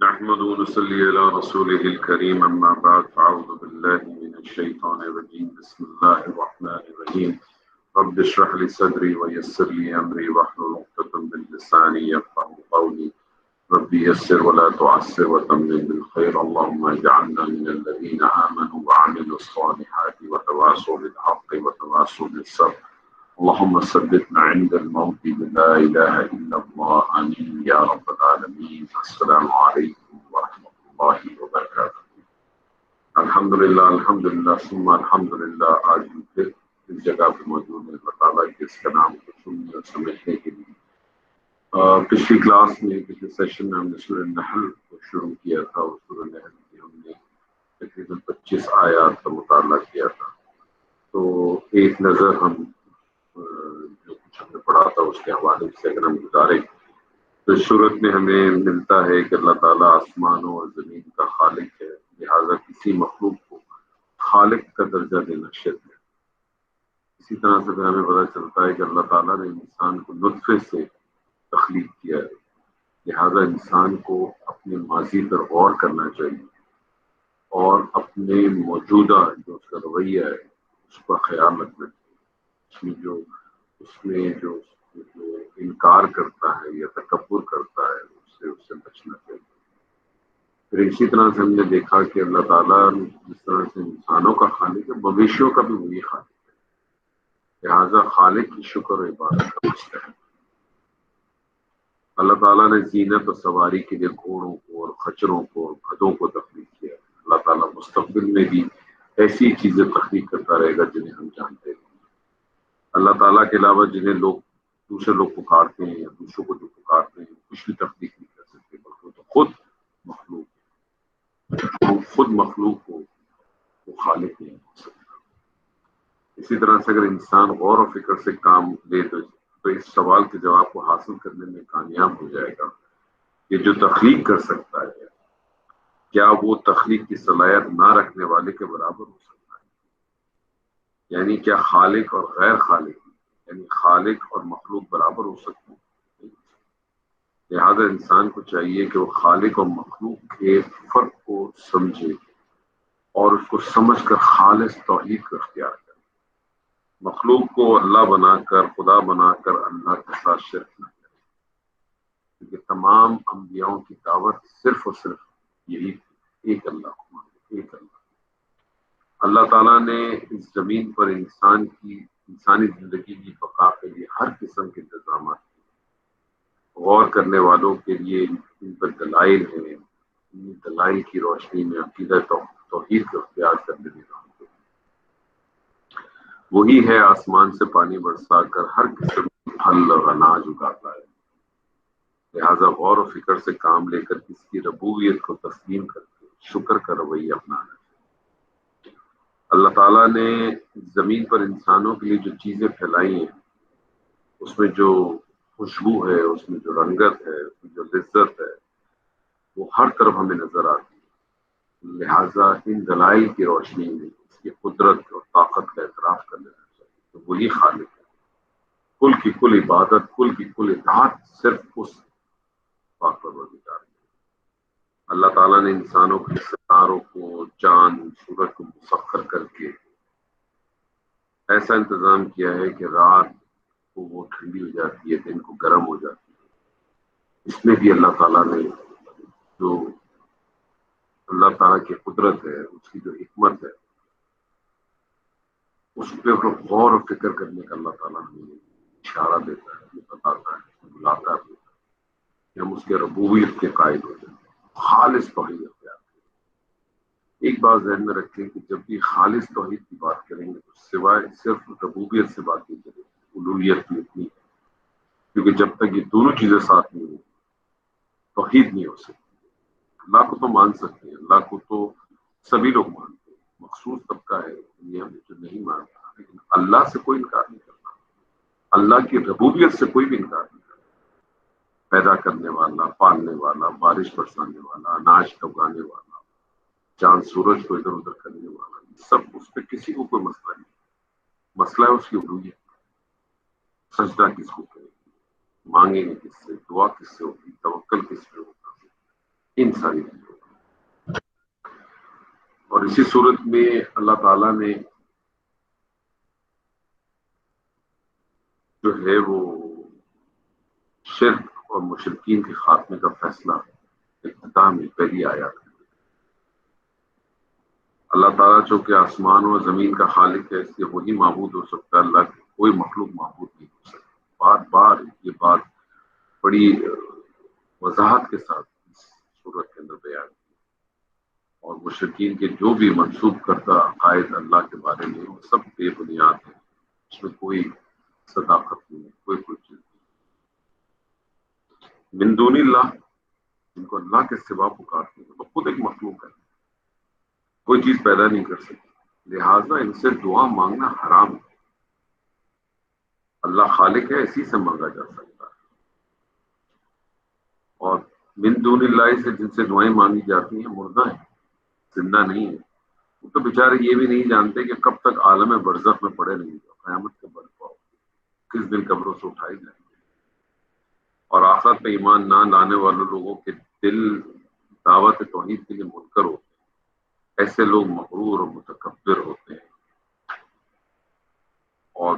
نحمد ونصلي على رسوله الكريم أما بعد فأعوذ بالله من الشيطان الرجيم بسم الله الرحمن الرحيم رب اشرح لي صدري ويسر لي أمري واحلل عقدة من لساني يفقهوا قولي رب يسر ولا تعسر وتمم بالخير اللهم اجعلنا من الذين آمنوا وعملوا الصالحات وتواصوا بالحق وتواصوا بالصبر اللهم ثبتنا عند الموت بلا إله إلا الله آمين يا رب العالمين السلام عليكم ورحمة الله وبركاته الحمدللہ ثم الحمدللہ آج ہم پھر اس جگہ پہ موجود ہیں اللہ تعالیٰ کے اس کا نام کو سننے اور سمجھنے کے لیے پچھلی کلاس میں پچھلے سیشن میں ہم نے سورہ نحل کو شروع کیا تھا اور سورہ نحل کی ہم نے تقریباً 25 آیات کا مطالعہ کیا تھا تو ایک نظر ہم جو کچھ ہم نے پڑھا تھا اس کے حوالے سے اگر ہم گزارے تو اس صورت میں ہمیں ملتا ہے کہ اللہ تعالیٰ آسمانوں اور زمین کا خالق ہے، لہٰذا کسی مخلوق کو خالق کا درجہ دینا شرک ہے۔ اسی طرح سے پھر ہمیں پتہ چلتا ہے کہ اللہ تعالیٰ نے انسان کو نطفے سے تخلیق کیا ہے، لہٰذا انسان کو اپنے ماضی پر غور کرنا چاہیے اور اپنے موجودہ جو اس کا رویہ ہے اس کا خیال رکھنا چاہیے۔ اس میں جو انکار کرتا ہے یا تکبر کرتا ہے اس سے بچنا چاہیے۔ پھر اسی طرح سے ہم نے دیکھا کہ اللہ تعالیٰ جس طرح سے انسانوں کا خالق ہے مویشیوں کا بھی وہی خالق ہے، لہٰذا خالق کی شکر و عبادت کا مستحق۔ اللہ تعالیٰ نے زینت و سواری کے لیے گھوڑوں کو اور خچروں کو اور گدھوں کو تخلیق کیا ہے۔ اللہ تعالیٰ مستقبل میں بھی ایسی چیزیں تخلیق کرتا رہے گا جنہیں ہم جانتے ہیں۔ اللہ تعالیٰ کے علاوہ جنہیں دوسرے لوگ پکارتے ہیں یا دوسروں کو جو پکارتے ہیں کچھ بھی تخلیق نہیں کر سکتے، بلکہ تو خود مخلوق ہو وہ خالق نہیں ہو سکتا۔ اسی طرح سے اگر انسان غور و فکر سے کام لے تو اس سوال کے جواب کو حاصل کرنے میں کامیاب ہو جائے گا کہ جو تخلیق کر سکتا ہے کیا وہ تخلیق کی صلاحیت نہ رکھنے والے کے برابر ہو سکتا ہے؟ یعنی کیا خالق اور غیر خالق یعنی خالق اور مخلوق برابر ہو سکتے ہیں؟ لہذا انسان کو چاہیے کہ وہ خالق اور مخلوق کے فرق کو سمجھے اور اس کو سمجھ کر خالص توحید کو اختیار کرے۔ مخلوق کو اللہ بنا کر خدا بنا کر اللہ کے ساتھ شرک نہ کرے، کیونکہ تمام انبیاءوں کی دعوت صرف اور صرف یہی تھی، ایک اللہ کو مانو، ایک اللہ۔ اللہ تعالیٰ نے اس زمین پر انسانی زندگی کی بقا کے لیے ہر قسم کے انتظامات کیے۔ غور کرنے والوں کے لیے ان پر دلائل ہیں، ان دلائل کی روشنی میں عقیدہ توحید کو اختیار کرنے میں کام کریں۔ وہی ہے آسمان سے پانی برسا کر ہر قسم کے پھل اور اناج اگاتا ہے، لہذا غور و فکر سے کام لے کر اس کی ربوبیت کو تسلیم کر کے شکر کا رویہ اپنانا۔ اللہ تعالیٰ نے زمین پر انسانوں کے لیے جو چیزیں پھیلائی ہیں اس میں جو خوشبو ہے، اس میں جو رنگت ہے، اس میں جو لذت ہے وہ ہر طرف ہمیں نظر آتی ہے، لہٰذا ان دلائل کی روشنی میں اس کی قدرت اور طاقت کا اعتراف کر لینا چاہیے۔ تو وہی خالق ہے، کل کی کل عبادت، کل کی کل اطاعت صرف اس پاک پروردگار کی۔ اللہ تعالیٰ نے انسانوں کے ستاروں کو، چاند سورج کو مسخر کر کے ایسا انتظام کیا ہے کہ رات کو وہ ٹھنڈی ہو جاتی ہے، دن کو گرم ہو جاتی ہے۔ اس میں بھی اللہ تعالیٰ نے جو اللہ تعالیٰ کی قدرت ہے، اس کی جو حکمت ہے، اس پہ غور و فکر کرنے کا اللہ تعالیٰ ہمیں اشارہ دیتا ہے، ہمیں بتاتا ہے، بلاتا ہے کہ ہم اس کے ربوبیت کے قائل ہو جائیں، خالص توحید اختیار کریں۔ ایک بات ذہن میں رکھیں کہ جب بھی خالص توحید کی بات کریں گے تو سوائے صرف ربوبیت سے بات نہیں کریں، الوہیت میں اتنی، کیونکہ جب تک یہ دونوں چیزیں ساتھ نہیں ہوں توحید نہیں ہو سکتی۔ اللہ کو تو مان سکتے ہیں، اللہ کو تو سبھی لوگ مانتے ہیں، مخصوص طبقہ ہے دنیا میں جو نہیں مانتا، لیکن اللہ سے کوئی انکار نہیں کرتا، اللہ کی ربوبیت سے کوئی بھی انکار نہیں کرتا۔ پیدا کرنے والا، پالنے والا، بارش برسانے والا، اناج اگانے والا، چاند سورج کو ادھر ادھر کرنے والا، سب اس پہ کسی کو کوئی مسئلہ نہیں۔ مسئلہ ہے اس کی الوہیت۔ سجدہ کس کو کرے گی، مانگیں گے کس سے، دعا کس سے ہوگی، توکل کس پہ ہوگا، ان ساری چیزوں اور اسی صورت میں اللہ تعالیٰ نے جو ہے وہ شرک اور مشرکین کے خاتمے کا فیصلہ افتتاح میں پہلی آیات ہے۔ اللہ تعالیٰ چونکہ آسمان و زمین کا خالق ہے، اس لیے وہی معبود ہو سکتا ہے، اللہ کی کوئی مخلوق معبود نہیں ہو سکتا۔ بار بار یہ بات بڑی وضاحت کے ساتھ اس صورت کے اندر بیان کی، اور مشرکین کے جو بھی منسوب کرتا عقائد اللہ کے بارے میں وہ سب بے بنیاد ہے، اس میں کوئی صداقت نہیں ہے، کوئی چیز نہیں۔ من دون اللہ، جن کو اللہ کے سوا پکارتے ہیں، وہ خود ایک مخلوق ہے، کوئی چیز پیدا نہیں کر سکتی، لہٰذا ان سے دعا مانگنا حرام ہے۔ اللہ خالق ہے، اسی سے مانگا جا سکتا ہے۔ اور من دون اللہ سے جن سے دعائیں مانگی جاتی ہیں مردہ ہیں، زندہ نہیں ہے۔ وہ تو بیچارے یہ بھی نہیں جانتے کہ کب تک عالم برزخ میں پڑے رہیں گے، قیامت کے برپا ہو کس دن قبروں سے اٹھائے جائیں گے۔ اور آخرت پہ ایمان نہ لانے والے لوگوں کے دل دعوت توحید کے لیے منکر ہوتے ہیں، ایسے لوگ مغرور اور متکبر ہوتے ہیں۔ اور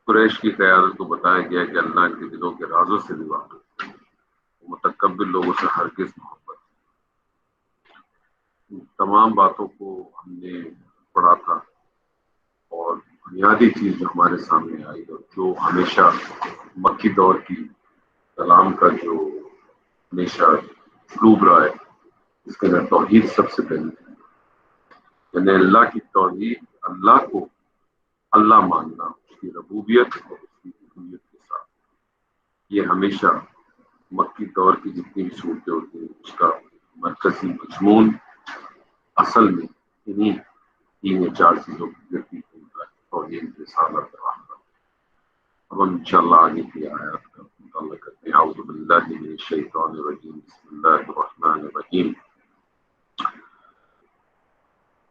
قریش کی قیادت کو بتایا گیا کہ اللہ ان کے دلوں کے رازوں سے بھی واقف ہے، متکبر لوگوں سے ہرگز محبت۔ تمام باتوں کو ہم نے پڑھا تھا، اور بنیادی چیز جو ہمارے سامنے آئی اور جو ہمیشہ مکی دور کی کلام کا جو ہمیشہ اسلوب رہا ہے، اس کے اندر توحید سب سے پہلے ہے، یعنی اللہ کی توحید، اللہ کو اللہ ماننا، اس کی ربوبیت اور اس کی الوہیت کے ساتھ، یہ ہمیشہ مکی دور کی جتنی بھی صورتیں ہوتی ہیں اس کا مرکزی مضمون اصل میں انہیں تین یا چار چیزوں کی گرتی ہوتا ہے، توحید، رسالت، رحمت۔ اب ہم انشاءاللہ آگے کی آیات کا مطالعہ کرتے ہیں۔ اعوذ باللہ من الشیطان الرجیم، بسم اللہ الرحمن الرحیم۔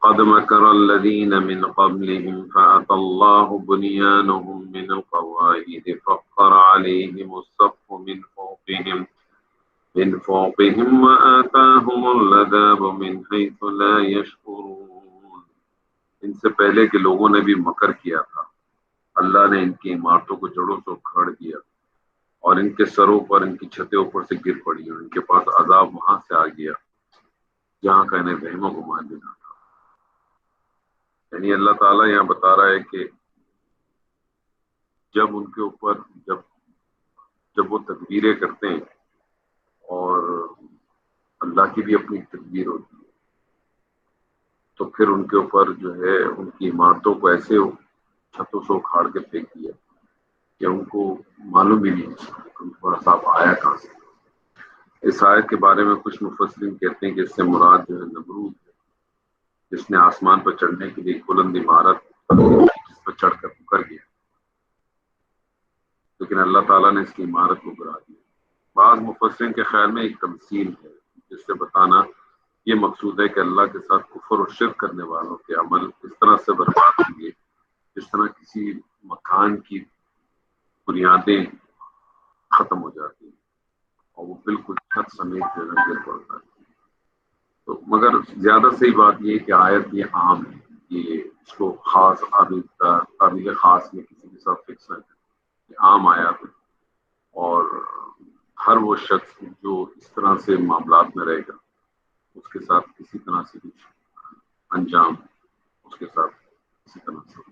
قد مكر الذين من قبلهم فأتى الله بنيانهم من القواعد فقر عليهم السقف من فوقهم وآتاهم العذاب من حيث لا يشعرون۔ ان سے پہلے کے لوگوں نے بھی مکر کیا تھا، اللہ نے ان کی عمارتوں کو جڑوں سے اکھاڑ دیا، اور ان کے سروں پر، ان کی چھتیں اوپر سے گر پڑی، اور ان کے پاس عذاب وہاں سے آ گیا جہاں کا انہیں وہم و گمان بھی نہ تھا۔ یعنی اللہ تعالیٰ یہاں بتا رہا ہے کہ جب ان کے اوپر جب وہ تدبیریں کرتے ہیں، اور اللہ کی بھی اپنی تدبیر ہوتی ہے، تو پھر ان کے اوپر جو ہے ان کی عمارتوں کو ایسے چھتوں سے اکھاڑ کے پھینک دیا کہ ان کو معلوم بھی نہیں کہ ان کو عذاب آیا کہاں سے۔ اس آیت کے بارے میں کچھ مفسرین کہتے ہیں کہ اس سے مراد جو ہے نمرود ہے، جس نے آسمان پر چڑھنے کے لیے ایک بلند عمارت جس پر چڑھ کر اتر گیا، لیکن اللہ تعالیٰ نے اس کی عمارت کو گرا دیا۔ بعض مفسرین کے خیال میں ایک تمثیل ہے، جس سے بتانا یہ مقصود ہے کہ اللہ کے ساتھ کفر اور شرک کرنے والوں کے عمل اس طرح سے برباد ہوں گے جس طرح کسی مکان کی بنیادیں ختم ہو جاتی ہیں اور وہ بالکل چھت سمیت جو ہے گر پڑتا ہے۔ تو مگر زیادہ صحیح بات یہ ہے کہ آیت یہ عام ہے، یہ اس کو خاص قابل خاص میں کسی کے ساتھ فکس ہے، یہ عام آیات ہے، اور ہر وہ شخص جو اس طرح سے معاملات میں رہے گا اس کے ساتھ کسی طرح سے کچھ انجام اس کے ساتھ کسی طرح سے ہوگا۔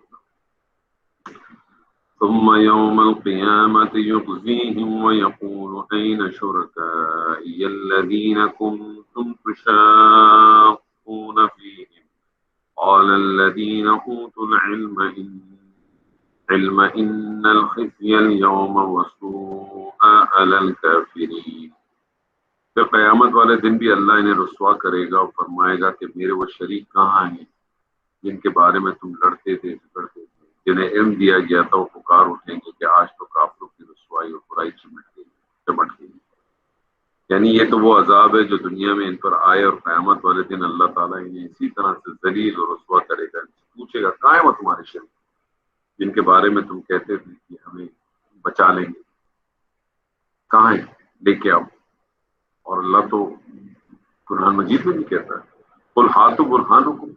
ثم يوم القيامة يخزيهم ويقول أين شركائي الذين كنتم تشاقون فيهم قال الذين أوتوا العلم إن الخزي اليوم والسوء على الكافرين۔ پھر قیامت والے دن بھی اللہ انہیں رسوا کرے گا اور فرمائے گا کہ میرے وہ شریک کہاں ہیں جن کے بارے میں تم لڑتے تھے، جھگڑتے تھے، جنہیں علم دیا گیا تھا، وہ پکار اٹھیں گے کہ آج تو کافروں کی رسوائی اور برائی چمٹ گئی۔ یعنی یہ تو وہ عذاب ہے جو دنیا میں ان پر آئے، اور قیامت والے دن اللہ تعالیٰ انہیں اسی طرح سے ذلیل اور رسوا کرے گا، پوچھے گا کہاں ہے وہ تمہارے شریک جن کے بارے میں تم کہتے تھے کہ ہمیں بچا لیں گے، کہاں ہیں، لے کے آؤ۔ اور اللہ تو قرآن مجید میں بھی کہتا ہے قل ہاتوا برہانکم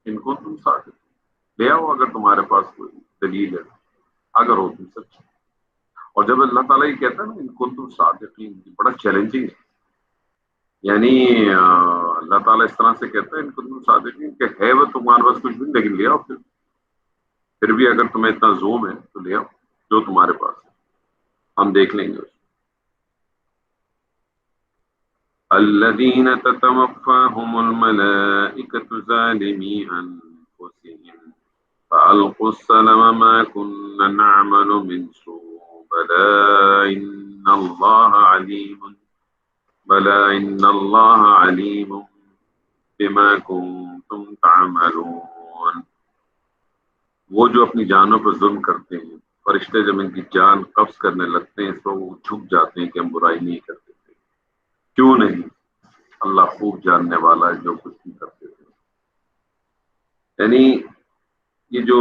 ان کنتم صادقین، لے آؤ اگر تمہارے پاس کوئی دلیل ہے، اگر ہو تم سچے۔ اور جب اللہ تعالیٰ یہ کہتا ہے نا ان کنتم صادقین، یہ بڑا چیلنجنگ ہے، یعنی اللہ تعالیٰ اس طرح سے کہتا ہے ان کنتم صادقین کہ ہے وہ تمہارے پاس کچھ بھی، لیکن لے آؤ پھر بھی اگر تمہیں اتنا زوم ہے تو لے آؤ جو تمہارے پاس ہے، ہم دیکھ لیں گے۔ الذين تتوفاهم الملائكة ظالمي أنفسهم فألقوا السلم ما كنا نعمل من سوء بلى إن الله عليم بما كنتم تعملون۔ وہ جو اپنی جانوں پر ظلم کرتے ہیں، فرشتے جب ان کی جان قبض کرنے لگتے ہیں تو وہ جھک جاتے ہیں کہ ہم برائی نہیں کرتے تھے، کیوں نہیں، اللہ خوب جاننے والا ہے جو کچھ بھی کرتے تھے۔ یعنی یہ جو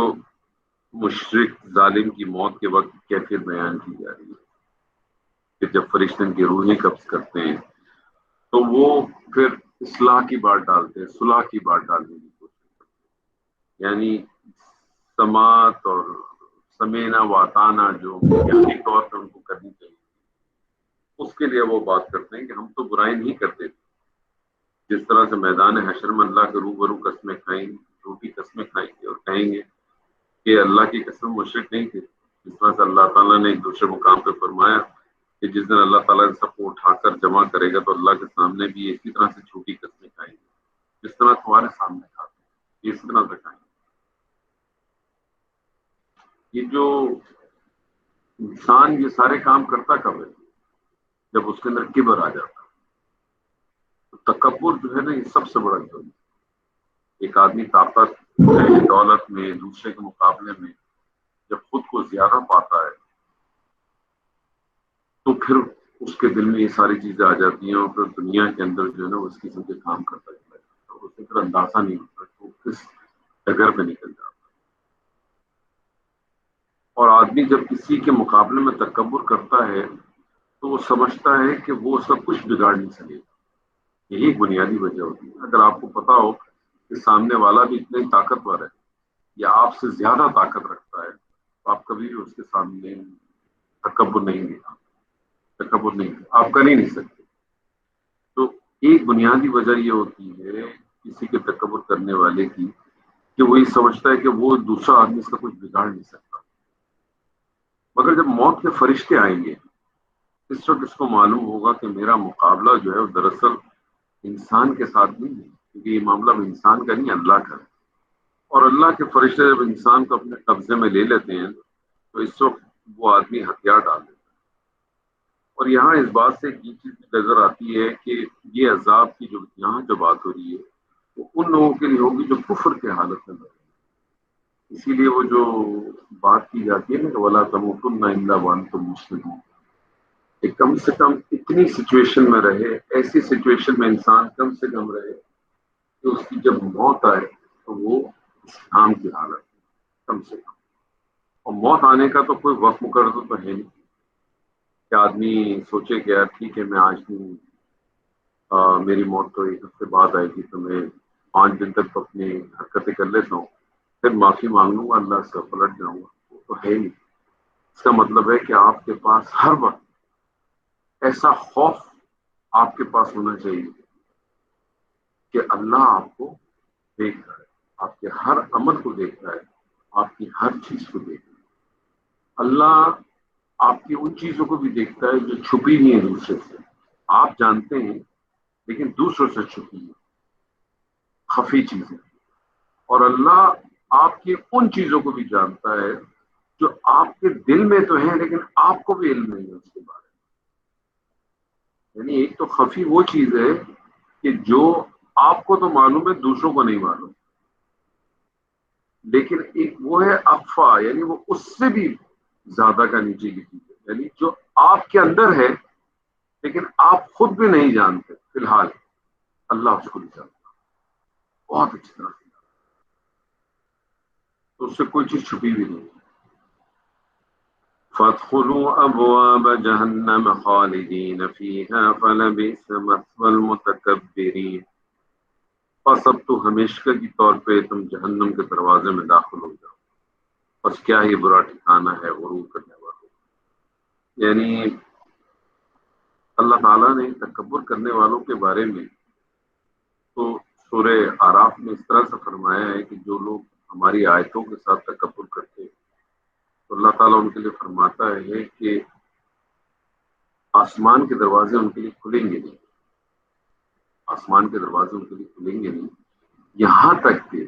مشرک ظالم کی موت کے وقت کیفیت بیان کی جا رہی ہے کہ جب فرشتے ان کی روحیں قبض کرتے ہیں تو وہ پھر اصلاح کی بات ڈالتے ہیں، صلح کی بات ڈالنے کی کوشش کرتے ہیں، یعنی سماعت اور سمینا واتانا جو بنیادی طور پہ ان کو کرنی چاہیے، اس کے لیے وہ بات کرتے ہیں کہ ہم تو برائی نہیں کرتے تھے، جس طرح سے میدان حشر میں اللہ کے روبرو قسمیں کھائیں گے، جھوٹی قسمیں کھائیں گے اور کہیں گے کہ اللہ کی قسم مشرک نہیں تھے، جس طرح سے اللہ تعالیٰ نے ایک دوسرے مقام پہ فرمایا کہ جس دن اللہ تعالیٰ سب کو اٹھا کر جمع کرے گا تو اللہ کے سامنے بھی اسی طرح سے جھوٹی قسمیں کھائیں گے جس طرح تمہارے سامنے کھاتے ہیں، اسی طرح سے کھائیں گے۔ یہ جو انسان یہ سارے کام کرتا کب ہے؟ جب اس کے اندر کبر آ جاتا ہے۔ تو تکبر جو ہے نا، یہ سب سے بڑا جرم ہے۔ ایک آدمی طاقت دولت میں دوسرے کے مقابلے میں جب خود کو زیادہ پاتا ہے تو پھر اس کے دل میں یہ ساری چیزیں آ جاتی ہیں، اور پھر دنیا کے اندر جو ہے نا اس قسم کے کام کرتا چلا جاتا ہے، اسے پھر اندازہ نہیں ہوتا کہ وہ کس ڈگر پہ نکل جاتا ہے۔ اور آدمی جب کسی کے مقابلے میں تکبر کرتا ہے تو وہ سمجھتا ہے کہ وہ سب کچھ بگاڑ نہیں سکے گا، یہی ایک بنیادی وجہ ہوتی ہے۔ اگر آپ کو پتا ہو کہ سامنے والا بھی اتنا ہی طاقتور ہے یا آپ سے زیادہ طاقت رکھتا ہے تو آپ کبھی بھی اس کے سامنے تکبر نہیں آپ کر ہی نہیں سکتے۔ تو ایک بنیادی وجہ یہ ہوتی ہے کسی کے تکبر کرنے والے کی کہ وہ یہ سمجھتا ہے کہ وہ دوسرا آدمی اس کا کچھ بگاڑ نہیں سکتا۔ مگر جب موت کے فرشتے آئیں گے اس وقت اس کو معلوم ہوگا کہ میرا مقابلہ جو ہے وہ دراصل انسان کے ساتھ نہیں ہے، کیونکہ یہ معاملہ انسان کا نہیں، اللہ کا ہے۔ اور اللہ کے فرشتے جب انسان کو اپنے قبضے میں لے لیتے ہیں تو اس وقت وہ آدمی ہتھیار ڈال دیتا ہے۔ اور یہاں اس بات سے ایک چیز نظر آتی ہے کہ یہ عذاب کی جو یہاں جو بات ہو رہی ہے وہ ان لوگوں کے لیے ہوگی جو کفر کے حالت میں رہے۔ اسی لیے وہ جو بات کی جاتی ہے نا کہ وَلَا تَمُوتُنَّ إِلَّا وَأَنْتُمْ مُسْلِمُونَ، کہ کم سے کم اتنی سچویشن میں رہے، ایسی سچویشن میں انسان کم سے کم رہے کہ اس کی جب موت آئے تو وہ اسلام کی حالت میں کم سے کم۔ اور موت آنے کا تو کوئی وقت مقرر تو ہے نہیں کہ آدمی سوچے کہ یار ٹھیک ہے میں آج نہیں، میری موت تو ایک ہفتے بعد آئے گی تو میں 5 دن تک اپنی حرکتیں کر لیتا ہوں، پھر معافی مانگ لوں گا، اللہ سے پلٹ جاؤں گا، وہ تو ہے نہیں۔ اس کا مطلب ہے کہ آپ کے پاس ہر وقت ایسا خوف آپ کے پاس ہونا چاہیے کہ اللہ آپ کو دیکھ رہا ہے، آپ کے ہر عمل کو دیکھ رہا ہے، آپ کی ہر چیز کو دیکھ رہا ہے۔ اللہ آپ کی ان چیزوں کو بھی دیکھتا ہے جو چھپی نہیں ہے دوسرے سے، آپ جانتے ہیں لیکن دوسروں سے چھپی ہے، خفی چیزیں۔ اور اللہ آپ کی ان چیزوں کو بھی جانتا ہے جو آپ کے دل میں تو ہیں لیکن آپ کو بھی علم نہیں ہے اس کے بارے میں۔ یعنی ایک تو خفی وہ چیز ہے کہ جو آپ کو تو معلوم ہے دوسروں کو نہیں معلوم، لیکن ایک وہ ہے اخفا، یعنی وہ اس سے بھی زیادہ کا نیچے کی چیز ہے، یعنی جو آپ کے اندر ہے لیکن آپ خود بھی نہیں جانتے، فی الحال اللہ اس کو بھی جانتا بہت اچھی طرح سے، تو اس سے کوئی چیز چھپی بھی نہیں۔ فادخلوا ابواب جہنم خالدین فیہا فلبئس مثوى المتکبرین، پس اب تو ہمیشہ کی طور پہ تم جہنم کے دروازے میں داخل ہو جاؤ، بس کیا ہی برا ٹھکانہ ہے غرور کرنے والوں۔ یعنی اللہ تعالیٰ نے تکبر کرنے والوں کے بارے میں تو سورہ اعراف میں اس طرح سے فرمایا ہے کہ جو لوگ ہماری آیتوں کے ساتھ تکبر کرتے ہیں تو اللہ تعالیٰ ان کے لیے فرماتا ہے کہ آسمان کے دروازے ان کے لیے کھلیں گے نہیں، آسمان کے دروازے ان کے لیے کھلیں گے نہیں، یہاں تک کہ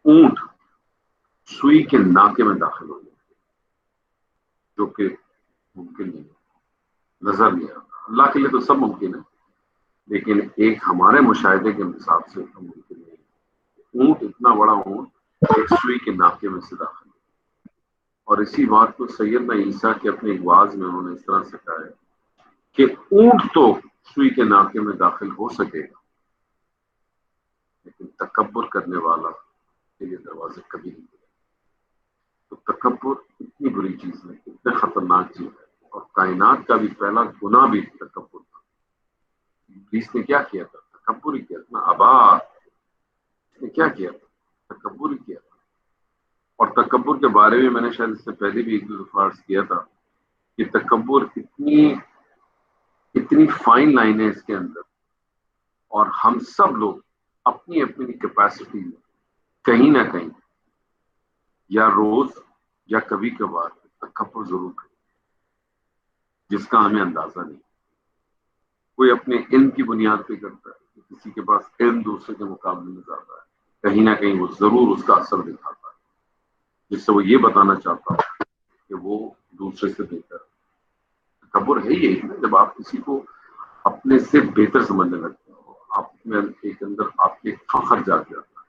اونٹ سوئی کے ناکے میں داخل ہو جائے، جو کہ ممکن نہیں ہے، نظر نہیں آتا۔ اللہ کے لیے تو سب ممکن ہے، لیکن ایک ہمارے مشاہدے کے حساب سے تو ممکن نہیں ہے۔ اونٹ، اتنا بڑا اونٹ ایک سوئی کے ناکے میں سے داخل ہے۔ اور اسی بات کو سیدنا عیسیٰ کے اپنے ایک وعظ میں انہوں نے اس طرح سے کہا ہے کہ اونٹ تو سوئی کے ناکے میں داخل ہو سکے گا، لیکن تکبر کرنے والا کے لیے دروازے کبھی نہیں کھلے۔ تو تکبر اتنی بری چیز ہے، اتنے خطرناک چیز ہے، اور کائنات کا بھی پہلا گناہ بھی تکبر تھا۔ ابلیس نے کیا کیا تھا؟ تکبر ہی کیا تھا نا، ابا، اس نے کیا کیا تھا؟ تکبر ہی کیا تھا۔ اور تکبر کے بارے میں نے شاید اس سے پہلے بھی ایک دو دفعہ عرض کیا تھا کہ تکبر اتنی فائن لائن ہے اس کے اندر، اور ہم سب لوگ اپنی اپنی کیپیسٹی میں کہیں نہ کہیں یا روز یا کبھی کبھار تکبر ضرور کریں، جس کا ہمیں اندازہ نہیں۔ کوئی اپنے علم کی بنیاد پہ کرتا ہے، کسی کے پاس علم دوسرے کے مقابلے میں زیادہ ہے، کہیں نہ کہیں وہ ضرور اس کا اثر دکھاتا ہے، جس سے وہ یہ بتانا چاہتا ہے کہ وہ دوسرے سے بہتر ہے۔ تکبر ہے یہی نا، جب آپ کسی کو اپنے سے بہتر سمجھنے لگتے ہو، آپ میں ایک اندر آپ کے فخر جاگ جاتا ہے۔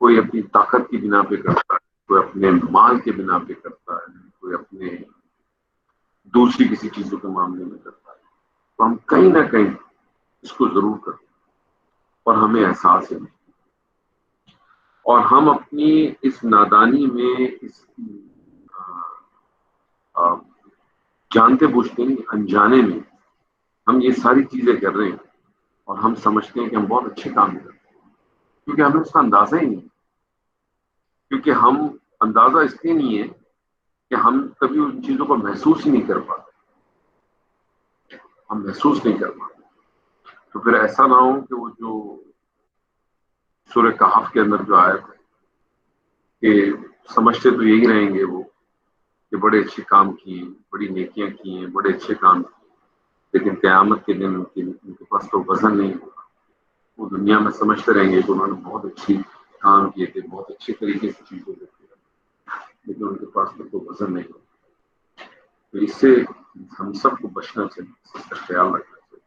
کوئی اپنی طاقت کی بنا پہ کرتا ہے، کوئی اپنے مال کے بنا پہ کرتا ہے، کوئی اپنے دوسری کسی چیزوں کے معاملے میں کرتا ہے، تو ہم کہیں نہ کہیں اس کو ضرور کرتے ہیں اور ہمیں احساس ہے نہیں، اور ہم اپنی اس نادانی میں، اس جانتے بوجھتے نہیں، انجانے میں ہم یہ ساری چیزیں کر رہے ہیں، اور ہم سمجھتے ہیں کہ ہم بہت اچھے کام کرتے ہیں، کیونکہ ہمیں اس کا اندازہ ہی نہیں، کیونکہ ہم اندازہ اس لیے نہیں ہے کہ ہم کبھی ان چیزوں کو محسوس ہی نہیں کر پاتے، ہم محسوس نہیں کر پاتے۔ تو پھر ایسا نہ ہو کہ وہ جو سورہ کہف کے اندر جو آیت ہے کہ سمجھتے تو یہی رہیں گے وہ کہ بڑے اچھے کام کیے، بڑی نیکیاں کی ہیں، بڑے اچھے کام کیے، لیکن قیامت کے دن ان کے پاس تو وزن نہیں ہوگا۔ وہ دنیا میں سمجھتے رہیں گے کہ انہوں نے بہت اچھی کام کیے تھے، بہت اچھے طریقے سے چیزوں کو کیا، لیکن ان کے پاس تو کوئی وزن نہیں ہوگا۔ تو اس سے ہم سب کو بچنا چاہیے، اس کا خیال رکھنا چاہیے۔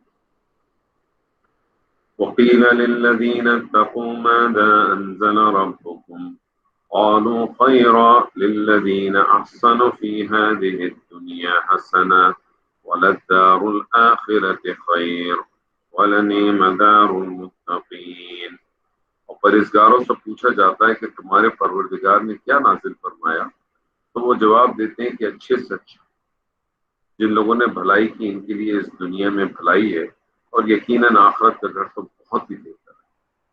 وقيل للذين اتقوا ماذا أنزل ربكم قالوا خيرا للذين أحسنوا في هذه الدنيا حسنة وللدار الآخرة خير ولنعم دار المتقين۔ اور پرہیزگاروں سے پوچھا جاتا ہے کہ تمہارے پروردگار نے کیا نازل فرمایا، تو وہ جواب دیتے ہیں کہ اچھے سے اچھا، جن لوگوں نے بھلائی کی ان کے لیے اس دنیا میں بھلائی ہے، اور یقیناً آخرت کا گھر تو بہت ہی بہتر ہے،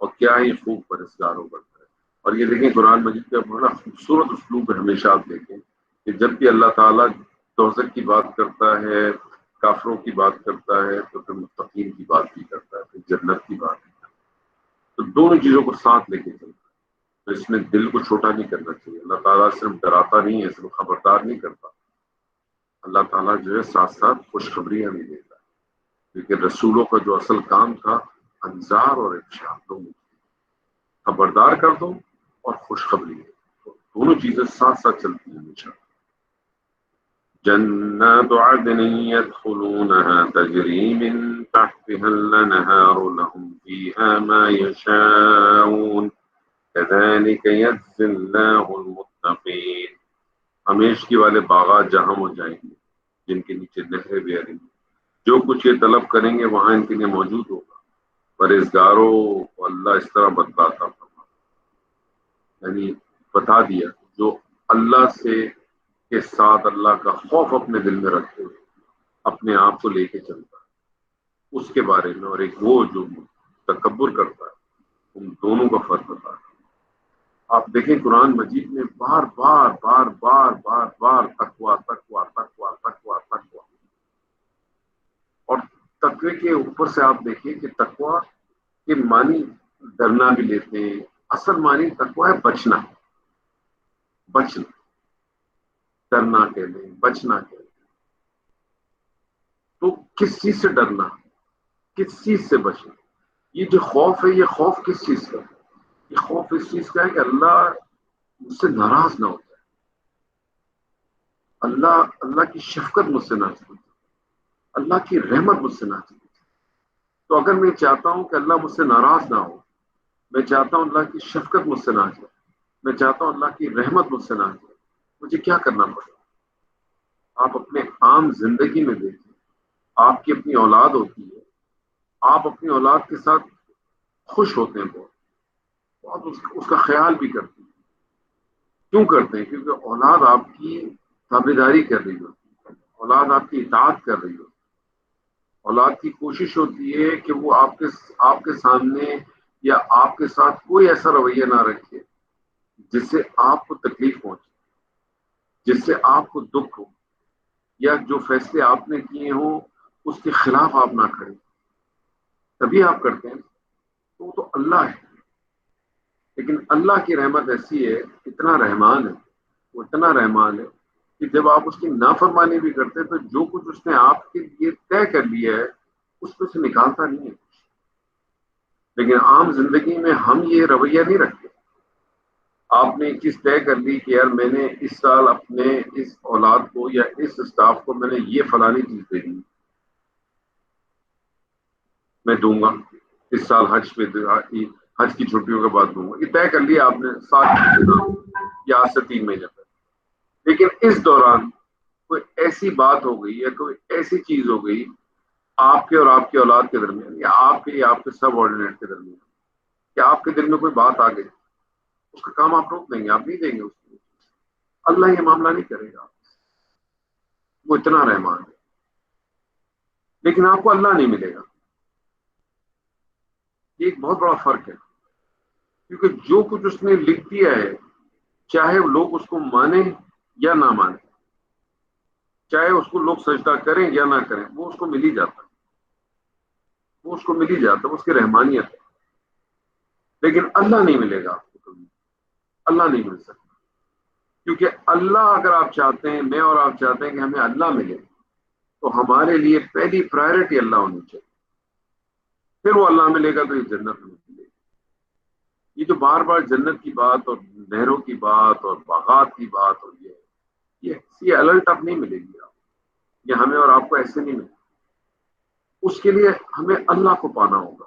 اور کیا ہی خوب پرہیزگاروں بڑھتا ہے۔ اور یہ دیکھیں قرآن مجید کا بڑا خوبصورت اسلوب ہے، ہمیشہ آپ دیکھیں کہ جب بھی اللہ تعالیٰ دوزخ کی بات کرتا ہے، کافروں کی بات کرتا ہے، تو پھر متقین کی بات بھی کرتا ہے، پھر جنت کی بات بھی کرتا ہے، تو دونوں چیزوں کو ساتھ لے کے چلتا ہے۔ تو اس میں دل کو چھوٹا نہیں کرنا چاہیے۔ اللہ تعالیٰ صرف ڈراتا نہیں ہے، صرف خبردار نہیں کرتا، اللہ تعالیٰ جو ہے ساتھ ساتھ خوشخبریاں بھی دیتا ہے، کیونکہ رسولوں کا جو اصل کام تھا انذار اور ارشاد، دونوں خبردار کر دو اور خوشخبری دے دو، دونوں چیزیں ساتھ ساتھ چلتی ہیں ہمیشہ۔ جنات عدن يدخلونها تجري من تحتها الأنهار لهم فيها ما يشاءون كذلك يجزي الله المتقين۔ ہمیشگی والے باغات جہاں ہو جائیں گے جن کے نیچے نہریں بہ رہی ہیں، جو کچھ یہ طلب کریں گے وہاں ان کے لیے موجود ہوگا۔ پرہیزگاروں کو اللہ اس طرح بتلاتا فرما، یعنی بتا دیا جو اللہ سے کے ساتھ اللہ کا خوف اپنے دل میں رکھتے ہوئے اپنے آپ کو لے کے چلتا ہے اس کے بارے میں، اور ایک وہ جو تکبر کرتا ہے، ان دونوں کا فرق ہوتا ہے۔ آپ دیکھیں قرآن مجید میں بار بار بار بار بار بار تقویٰ تقویٰ تقویٰ تقویٰ تقویٰ، اور تقوی کے اوپر سے آپ دیکھیں کہ تقویٰ کے معنی ڈرنا بھی لیتے ہیں، اصل معنی تقویٰ ہے بچنا، بچنا، ڈرنا کہہ لیں، بچنا کہہ لیں۔ تو کس چیز سے ڈرنا، کس چیز سے بچنا؟ یہ جو خوف ہے، یہ خوف کس چیز کا ہے؟ یہ خوف اس چیز کا ہے کہ اللہ مجھ سے ناراض نہ ہو جائے، اللہ کی شفقت مجھ سے نہ چھوٹے، اللہ کی رحمت مجھ سے نہ چھوٹے۔ تو اگر میں چاہتا ہوں کہ اللہ مجھ سے ناراض نہ ہو، میں چاہتا ہوں اللہ کی شفقت مجھ سے نہ جائے، میں چاہتا ہوں اللہ کی رحمت مجھ سے نہ جائے، مجھے کیا کرنا پڑے؟ آپ اپنے عام زندگی میں دیکھیں، آپ کی اپنی اولاد ہوتی ہے، آپ اپنی اولاد کے ساتھ خوش ہوتے ہیں بہت، تو آپ اس کا خیال بھی کرتے ہیں۔ کیوں کرتے ہیں؟ کیونکہ اولاد آپ کی تابعداری کر رہی ہوتی ہے، اولاد آپ کی اطاعت کر رہی ہوتی ہے، اولاد کی کوشش ہوتی ہے کہ وہ آپ کے سامنے یا آپ کے ساتھ کوئی ایسا رویہ نہ رکھے جس سے آپ کو تکلیف پہنچے، جس سے آپ کو دکھ ہو، یا جو فیصلے آپ نے کیے ہوں اس کے خلاف آپ نہ کھڑے، تبھی آپ کرتے ہیں۔ تو وہ تو اللہ ہے، لیکن اللہ کی رحمت ایسی ہے، اتنا رحمان ہے، وہ اتنا رحمان ہے کہ جب آپ اس کی نافرمانی بھی کرتے ہیں تو جو کچھ اس نے آپ کے لیے طے کر لیا ہے اس میں سے نکالتا نہیں ہے۔ لیکن عام زندگی میں ہم یہ رویہ نہیں رکھتے۔ آپ نے ایک چیز طے کر لی کہ یار میں نے اس سال اپنے اس اولاد کو یا اس اسٹاف کو میں نے یہ فلانی چیز دے دی، میں دوں گا اس سال حج کی چھٹیوں کے بعد دوں گا، یہ طے کر لیا آپ نے 7 یا آج سے 3 مہینے پہلے۔ لیکن اس دوران کوئی ایسی بات ہو گئی یا کوئی ایسی چیز ہو گئی آپ کے اور آپ کی اولاد کے درمیان، یا آپ کے یا آپ کے سب آرڈینیٹ کے درمیان، کہ آپ کے دل میں کوئی بات آ گئی، اس کا کام آپ روک دیں گے، آپ نہیں دیں گے اس کو۔ اللہ یہ معاملہ نہیں کرے گا، وہ اتنا رحمان ہے، لیکن آپ کو اللہ نہیں ملے گا۔ یہ ایک بہت بڑا فرق ہے، کیونکہ جو کچھ اس نے لکھ دیا ہے، چاہے لوگ اس کو مانیں یا نہ مانیں، چاہے اس کو لوگ سجدہ کریں یا نہ کریں، وہ اس کو مل ہی جاتا ہے، وہ اس کو مل ہی جاتا ہے، وہ اس کی رحمانیت ہے۔ لیکن اللہ نہیں ملے گا آپ کو کبھی، اللہ نہیں مل سکتا، کیونکہ اللہ اگر آپ چاہتے ہیں، میں اور آپ چاہتے ہیں کہ ہمیں اللہ ملے، تو ہمارے لیے پہلی پرائرٹی اللہ ہونی چاہیے، پھر وہ اللہ ملے گا تو یہ جنت میں ملے گی۔ یہ جو بار بار جنت کی بات اور نہروں کی بات اور باغات کی بات اور یہ الرٹ اب نہیں ملے گی، آپ یہ ہمیں اور آپ کو ایسے نہیں ملے۔ اس کے لیے ہمیں اللہ کو پانا ہوگا،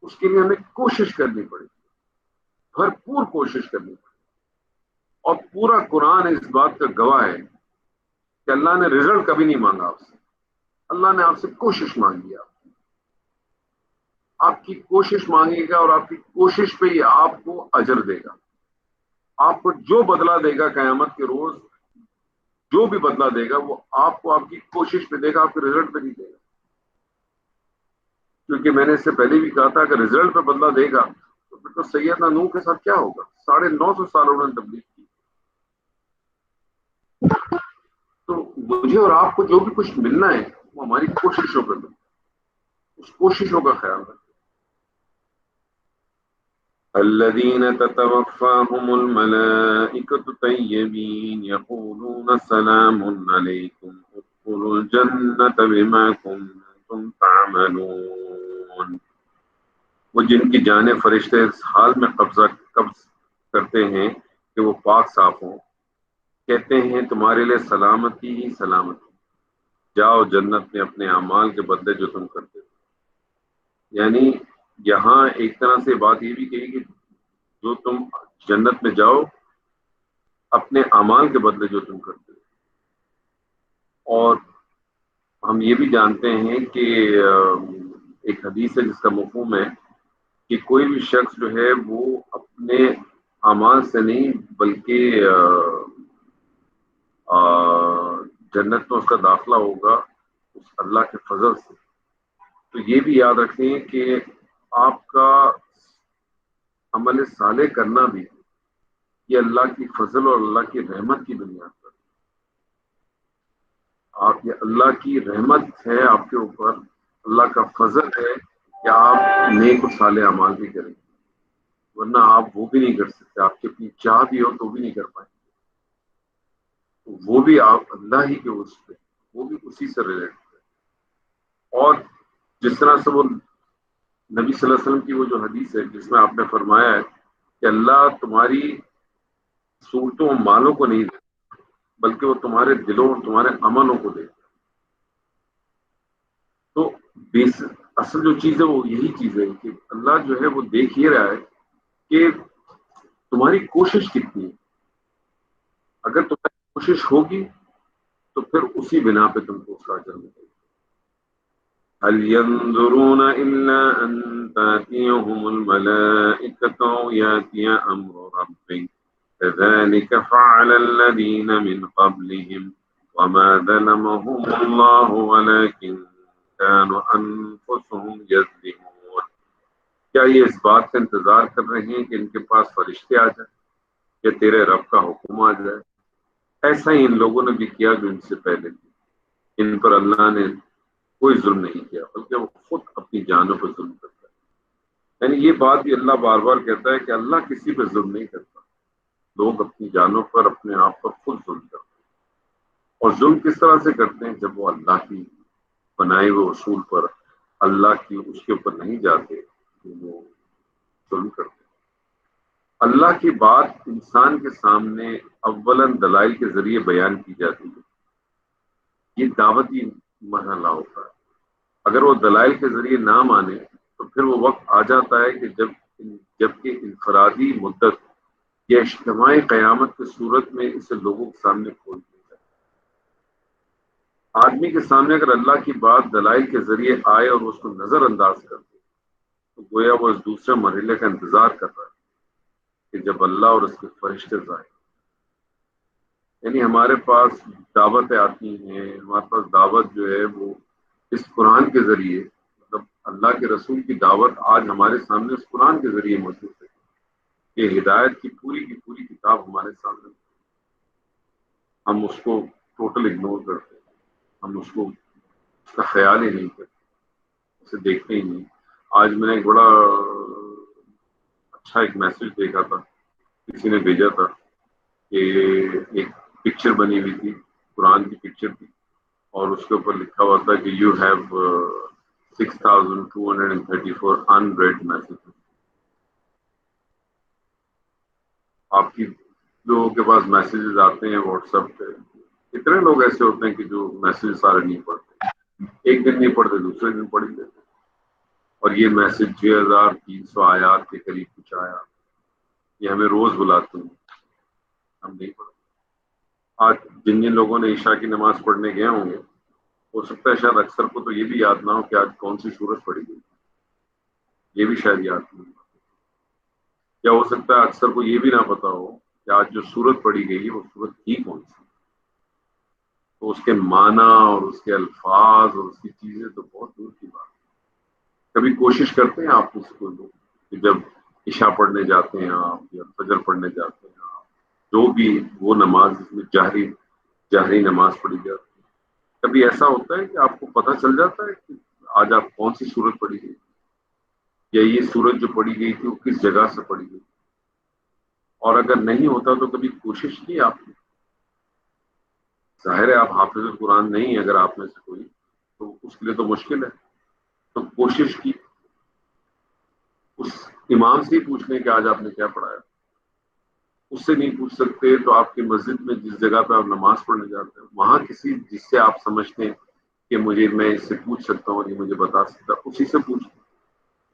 اس کے لیے ہمیں کوشش کرنی پڑے گی، بھرپور کوشش کرنی پڑے گی۔ اور پورا قرآن اس بات کا گواہ ہے کہ اللہ نے رزلٹ کبھی نہیں مانگا آپ سے، اللہ نے آپ سے کوشش مانگی، آپ کی کوشش مانگے گا، اور آپ کی کوشش پہ ہی آپ کو اجر دے گا۔ آپ کو جو بدلہ دے گا قیامت کے روز، جو بھی بدلہ دے گا وہ آپ کو آپ کی کوشش پہ دے گا، آپ کے رزلٹ پہ نہیں دے گا۔ کیونکہ میں نے اس سے پہلے بھی کہا تھا کہ رزلٹ پہ بدلہ دے گا تو پھر تو سیدنا نوح کے ساتھ کیا ہوگا؟ 950 سال انہوں نے تبلیغ کی۔ تو مجھے اور آپ کو جو بھی کچھ ملنا ہے وہ ہماری کوششوں پہ ملنا ہے، اس کوششوں کا خیال رکھیں۔ الذين تتوفاهم الملائكة طيبين يقولون سلام عليكم ادخلوا الجنة بما كنتم تعملون۔ وہ جن کی جانیں فرشتے اس حال میں قبض کرتے ہیں کہ وہ پاک صاف ہوں، کہتے ہیں تمہارے لیے سلامتی ہی سلامتی، جاؤ جنت میں اپنے اعمال کے بدلے جو تم کرتے ہو۔ یعنی یہاں ایک طرح سے بات یہ بھی کہی کہ جو تم جنت میں جاؤ اپنے اعمال کے بدلے جو تم کرتے ہو۔ اور ہم یہ بھی جانتے ہیں کہ ایک حدیث ہے جس کا مفہوم ہے کہ کوئی بھی شخص جو ہے وہ اپنے اعمال سے نہیں بلکہ جنت میں اس کا داخلہ ہوگا اس اللہ کے فضل سے. تو یہ بھی یاد رکھیں کہ آپ کا عمل صالح کرنا بھی یہ اللہ کی فضل اور اللہ کی رحمت کی بنیاد پر. آپ یہ اللہ کی رحمت ہے آپ کے اوپر، اللہ کا فضل ہے کہ آپ نیک و صالح اعمال بھی کریں، ورنہ آپ وہ بھی نہیں کر سکتے. آپ کے اپنی چاہ بھی ہو تو بھی نہیں کر پائیں. وہ بھی آپ اللہ ہی کے اس پہ، وہ بھی اسی سے ریلیٹ ہے. اور جس طرح سے وہ نبی صلی اللہ علیہ وسلم کی وہ جو حدیث ہے جس میں آپ نے فرمایا ہے کہ اللہ تمہاری صورتوں اور مالوں کو نہیں دے بلکہ وہ تمہارے دلوں اور تمہارے عملوں کو دے. تو اصل جو چیز ہے وہ یہی چیز ہے کہ اللہ جو ہے وہ دیکھ یہ رہا ہے کہ تمہاری کوشش کتنی ہے. اگر تمہاری کوشش ہوگی تو پھر اسی بنا پہ تم کو اس کا اجر ملے گا. هل ينظرون إلا أن تأتيهم الملائكة أو يأتي أمر ربك كذلك فعل الذين من قبلهم وما ظلمهم الله ولكن كانوا أنفسهم يظلمون. کیا یہ اس بات کا انتظار کر رہے ہیں کہ ان کے پاس فرشتے آ جائیں یا تیرے رب کا حکم آ جائے؟ ایسا ہی ان لوگوں نے بھی کیا جو ان سے پہلے تھے. ان پر اللہ نے کوئی ظلم نہیں کیا بلکہ وہ خود اپنی جانوں پر ظلم کرتا ہے. یعنی یہ بات بھی اللہ بار بار کہتا ہے کہ اللہ کسی پہ ظلم نہیں کرتا. لوگ اپنی جانوں پر اپنے آپ پر خود ظلم کرتے ہیں. اور ظلم کس طرح سے کرتے ہیں؟ جب وہ اللہ کی بنائے ہوئے اصول پر اللہ کی اس کے اوپر نہیں جاتے تو وہ ظلم کرتے ہیں. اللہ کی بات انسان کے سامنے اولاً دلائل کے ذریعے بیان کی جاتی ہے. یہ دعوتی مرحلہ ہوتا ہے. اگر وہ دلائل کے ذریعے نہ مانے تو پھر وہ وقت آ جاتا ہے کہ جبکہ انفرادی مدت یا اجتماعی قیامت کی صورت میں اسے لوگوں کے سامنے کھول دیا جائے. آدمی کے سامنے اگر اللہ کی بات دلائل کے ذریعے آئے اور اس کو نظر انداز کر دے تو گویا وہ اس دوسرے مرحلے کا انتظار کر رہا ہے کہ جب اللہ اور اس کے فرشتے آئیں. یعنی ہمارے پاس دعوتیں آتی ہیں، ہمارے پاس دعوت جو ہے وہ اس قرآن کے ذریعے، مطلب اللہ کے رسول کی دعوت آج ہمارے سامنے اس قرآن کے ذریعے موجود ہے. یہ ہدایت کی پوری کتاب ہمارے سامنے. ہم اس کو ٹوٹل اگنور کرتے ہیں. ہم اس کا خیال ہی نہیں کرتے، اسے دیکھتے ہی نہیں. آج میں نے ایک بڑا اچھا ایک میسج دیکھا تھا، کسی نے بھیجا تھا کہ ایک پکچر بنی ہوئی تھی، قرآن کی پکچر تھی، اور اس کے اوپر لکھا ہوا تھا کہ یو ہیو 6234 unread messages. آپ کی لوگوں کے پاس میسیجز آتے ہیں واٹس ایپ پہ. اتنے لوگ ایسے ہوتے ہیں کہ جو میسیج سارے نہیں پڑھتے، ایک دن نہیں پڑھتے دوسرے دن پڑھ لیتے. اور یہ میسج 6300 آیات کے قریب کچھ آیا، یہ ہمیں روز بلاتے ہیں، ہم نہیں پڑھتے. آج جن لوگوں نے عشاء کی نماز پڑھنے گئے ہوں گے، ہو سکتا ہے شاید اکثر کو تو یہ بھی یاد نہ ہو کہ آج کون سی سورت پڑھی گئی، یہ بھی شاید یاد نہیں. یا ہو سکتا ہے اکثر کو یہ بھی نہ پتا ہو کہ آج جو سورت پڑھی گئی ہے وہ سورت تھی کون سی. تو اس کے معنی اور اس کے الفاظ اور اس کی چیزیں تو بہت دور کی بات. کبھی کوشش کرتے ہیں آپ اس کو لوگ کہ جب عشاء پڑھنے جاتے ہیں آپ یا فجر پڑھنے جاتے ہیں آپ، جو بھی وہ نماز جس میں جہری نماز پڑھی جاتی ہے، کبھی ایسا ہوتا ہے کہ آپ کو پتہ چل جاتا ہے کہ آج آپ کون سی سورت پڑھی گئی یا یہ سورت جو پڑھی گئی تھی وہ کس جگہ سے پڑھی گئی؟ اور اگر نہیں ہوتا تو کبھی کوشش کی آپ نے؟ ظاہر ہے آپ حافظ القرآن نہیں ہیں اگر آپ میں سے کوئی، تو اس کے لیے تو مشکل ہے. تو کوشش کی اس امام سے ہی پوچھنے کہ آج آپ نے کیا پڑھایا. اس سے نہیں پوچھ سکتے تو آپ کی مسجد میں جس جگہ پہ آپ نماز پڑھنے جاتے ہیں وہاں کسی جس سے آپ سمجھتے ہیں کہ میں اس سے پوچھ سکتا ہوں اور یہ مجھے بتا سکتا، اسی سے پوچھ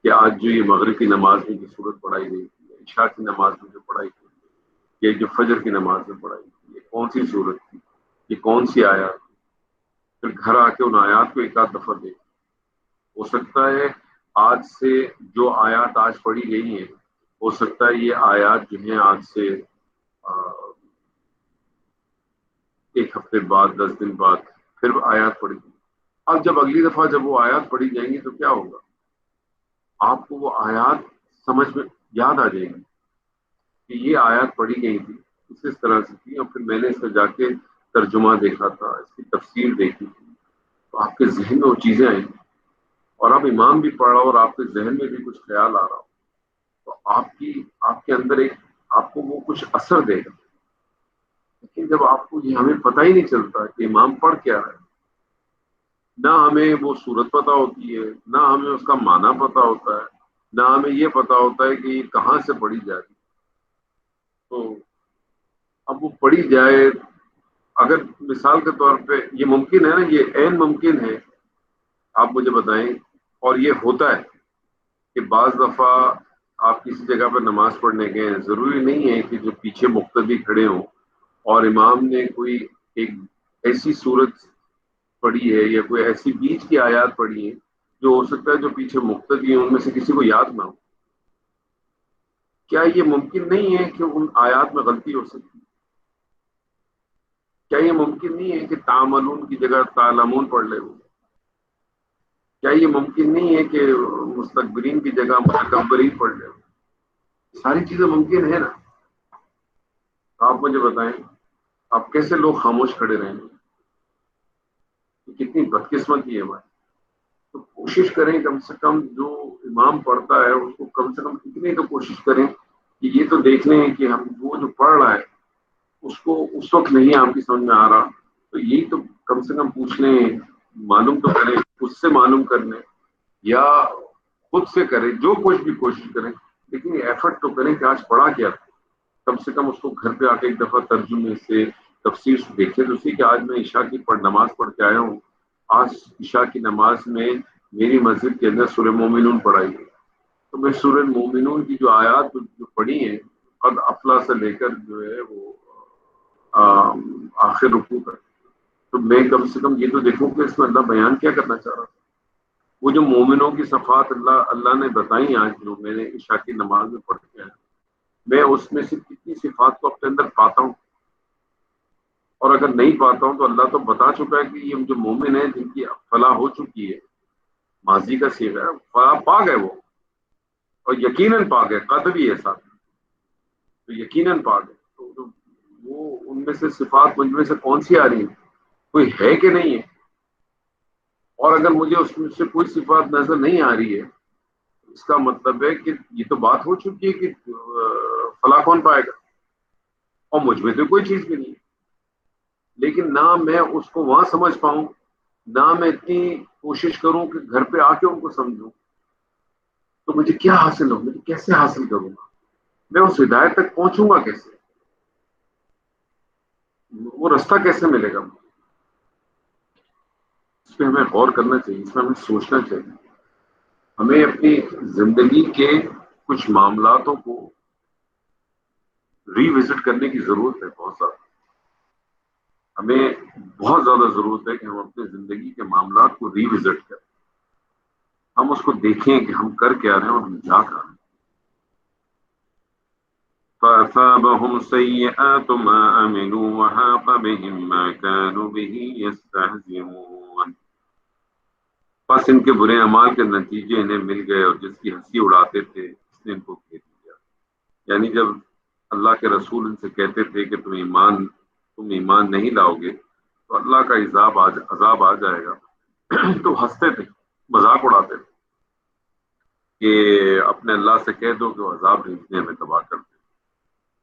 کہ آج جو یہ مغرب کی نماز میں جو سورت پڑھائی گئی تھی، عشاء کی نماز میں جو پڑھائی گئی، یہ جو فجر کی نماز میں پڑھائی گئی، یہ کون سی سورت تھی، یہ کون سی آیات. پھر گھر آ کے ان آیات کو ایک آدھ دفعہ دیکھ. ہو سکتا ہے آج سے جو آیات آج پڑھی گئی ہیں، ہو سکتا ہے یہ آیات جو ہیں آج سے ایک ہفتے بعد 10 دن بعد پھر آیات پڑھی. اب جب اگلی دفعہ جب وہ آیات پڑھی جائیں گی تو کیا ہوگا؟ آپ کو وہ آیات سمجھ میں یاد آ جائیں گی کہ یہ آیات پڑھی گئی تھی اس طرح سے تھی، اور پھر میں نے اس میں جا کے ترجمہ دیکھا تھا، اس کی تفسیر دیکھی تھی. تو آپ کے ذہن میں وہ چیزیں آئیں گی، اور آپ امام بھی پڑھ رہا ہو اور آپ کے ذہن میں بھی کچھ خیال آ رہا ہو تو آپ کے اندر آپ کو وہ کچھ اثر دے گا. لیکن جب آپ کو یہ ہمیں پتہ ہی نہیں چلتا کہ امام پڑھ کیا ہے، نہ ہمیں وہ صورت پتہ ہوتی ہے، نہ ہمیں اس کا معنی پتہ ہوتا ہے، نہ ہمیں یہ پتہ ہوتا ہے کہ یہ کہاں سے پڑھی جائے. تو اب وہ پڑھی جائے، اگر مثال کے طور پہ یہ ممکن ہے نا، یہ عین ممکن ہے، آپ مجھے بتائیں. اور یہ ہوتا ہے کہ بعض دفعہ آپ کسی جگہ پر نماز پڑھنے گئے ہیں، ضروری نہیں ہے کہ جو پیچھے مقتدی کھڑے ہوں اور امام نے کوئی ایک ایسی صورت پڑھی ہے یا کوئی ایسی بیچ کی آیات پڑھی ہے جو ہو سکتا ہے جو پیچھے مقتدی ہیں ان میں سے کسی کو یاد نہ ہو. کیا یہ ممکن نہیں ہے کہ ان آیات میں غلطی ہو سکتی؟ کیا یہ ممکن نہیں ہے کہ تعملون کی جگہ تعلمون پڑھ لے وہ؟ کیا یہ ممکن نہیں ہے کہ مستکبرین کی جگہ متکبرین پڑھ لے؟ ساری چیزیں ممکن ہے نا. آپ مجھے بتائیں آپ کیسے لوگ خاموش کھڑے رہیں گے؟ کتنی بدقسمتی ہے ہماری. تو کوشش کریں کم سے کم جو امام پڑھتا ہے اس کو کم سے کم اتنی تو کوشش کریں کہ یہ تو دیکھ لیں کہ ہم وہ جو پڑھ رہا ہے اس کو اس وقت نہیں آپ کی سمجھ میں آ رہا تو یہی تو کم سے کم پوچھ لیں، معلوم تو کریں، اس سے معلوم کر لیں یا خود سے کریں، جو کچھ بھی کوشش کریں، لیکن یہ ایفرٹ تو کریں کہ آج پڑھا کیا تھا. کم سے کم اس کو گھر پہ آ کے ایک دفعہ ترجمے سے تفسیر سے دیکھے تو کہ آج میں عشاء کی نماز پڑھ کے آیا ہوں. آج عشاء کی نماز میں میری مسجد کے اندر سورہ مومنون پڑھائی گئی، تو میں سورہ مومنون کی جو آیات جو پڑھی ہیں قد افلا سے لے کر جو ہے وہ آخر رکوع تک، تو میں کم سے کم یہ تو دیکھوں کہ اس میں اللہ بیان کیا کرنا چاہ رہا تھا. وہ جو مومنوں کی صفات اللہ نے بتائی آج جو میں نے عشاء کی نماز میں پڑھ کے آیا، میں اس میں سے کتنی صفات کو اپنے اندر پاتا ہوں، اور اگر نہیں پاتا ہوں تو اللہ تو بتا چکا ہے کہ یہ جو مومن ہیں جن کی فلاح ہو چکی ہے، ماضی کا صیغہ ہے، فلاح پا گئے وہ، اور یقیناً پا گئے، قد بھی ہے ساتھ، تو یقیناً پا گئے. تو وہ ان میں سے صفات مجھ میں سے کون سی آ رہی ہے؟ کوئی ہے کہ نہیں ہے؟ اور اگر مجھے اس میں سے کوئی صفات نظر نہیں آ رہی ہے اس کا مطلب ہے کہ یہ تو بات ہو چکی ہے کہ فلاح کون پائے گا، اور مجھ میں تو کوئی چیز بھی نہیں ہے. لیکن نہ میں اس کو وہاں سمجھ پاؤں، نہ میں اتنی کوشش کروں کہ گھر پہ آ کے ان کو سمجھوں، تو مجھے کیا حاصل ہو، مجھے کیسے حاصل کروں گا، میں اس ہدایت تک پہنچوں گا کیسے، وہ رستہ کیسے ملے گا؟ اس پہ ہمیں غور کرنا چاہیے، اس پہ ہمیں سوچنا چاہیے. ہمیں اپنی زندگی کے کچھ معاملاتوں کو ری وزٹ کرنے کی ضرورت ہے، بہت زیادہ. ہمیں بہت زیادہ ضرورت ہے کہ ہم اپنی زندگی کے معاملات کو ری وزٹ کریں، ہم اس کو دیکھیں کہ ہم کر کیا رہے ہیں اور ہم جا کر رہے ہیں. فَأَصَابَهُمْ سَيِّئَاتُ مَا عَمِلُوا وَحَاقَ بِهِم مَّا كَانُوا بِهِ يَسْتَهْزِئُونَ. بس ان کے برے اعمال کے نتیجے انہیں مل گئے اور جس کی ہنسی اڑاتے تھے اس نے ان کو گھیر لیا. یعنی جب اللہ کے رسول ان سے کہتے تھے کہ تم ایمان نہیں لاؤ گے تو اللہ کا عذاب آ جائے گا تو ہنستے تھے، مذاق اڑاتے تھے کہ اپنے اللہ سے کہہ دو کہ وہ عذاب بھیجنے ہمیں تباہ کر دے،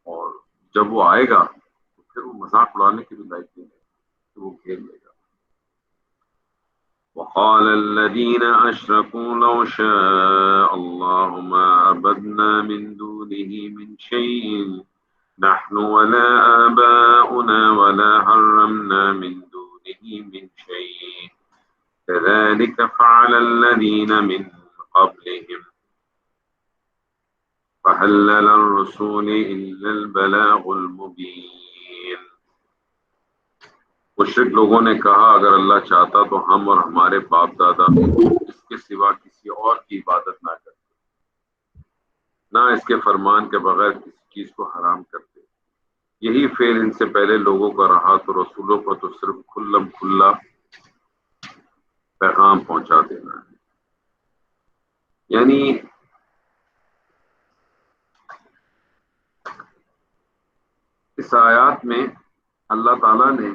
اور جب وہ آئے گا تو پھر وہ مذاق اڑانے کی بھی لائق نہیں ہے تو وہ گھیر لے گا. وقال الذين أشركوا لو شاء الله ما عبدنا من دونه من شيء نحن ولا آباؤنا ولا حرمنا من دونه من شيء كذلك فعل الذين من قبلهم فهل على الرسول إلا البلاغ المبين. مشرک لوگوں نے کہا اگر اللہ چاہتا تو ہم اور ہمارے باپ دادا اس کے سوا کسی اور کی عبادت نہ کرتے، نہ اس کے فرمان کے بغیر کسی چیز کو حرام کرتے. یہی فعل ان سے پہلے لوگوں کا رہا تو رسولوں پر تو صرف کھلم کھلا پیغام پہنچا دینا ہے. یعنی اس آیات میں اللہ تعالیٰ نے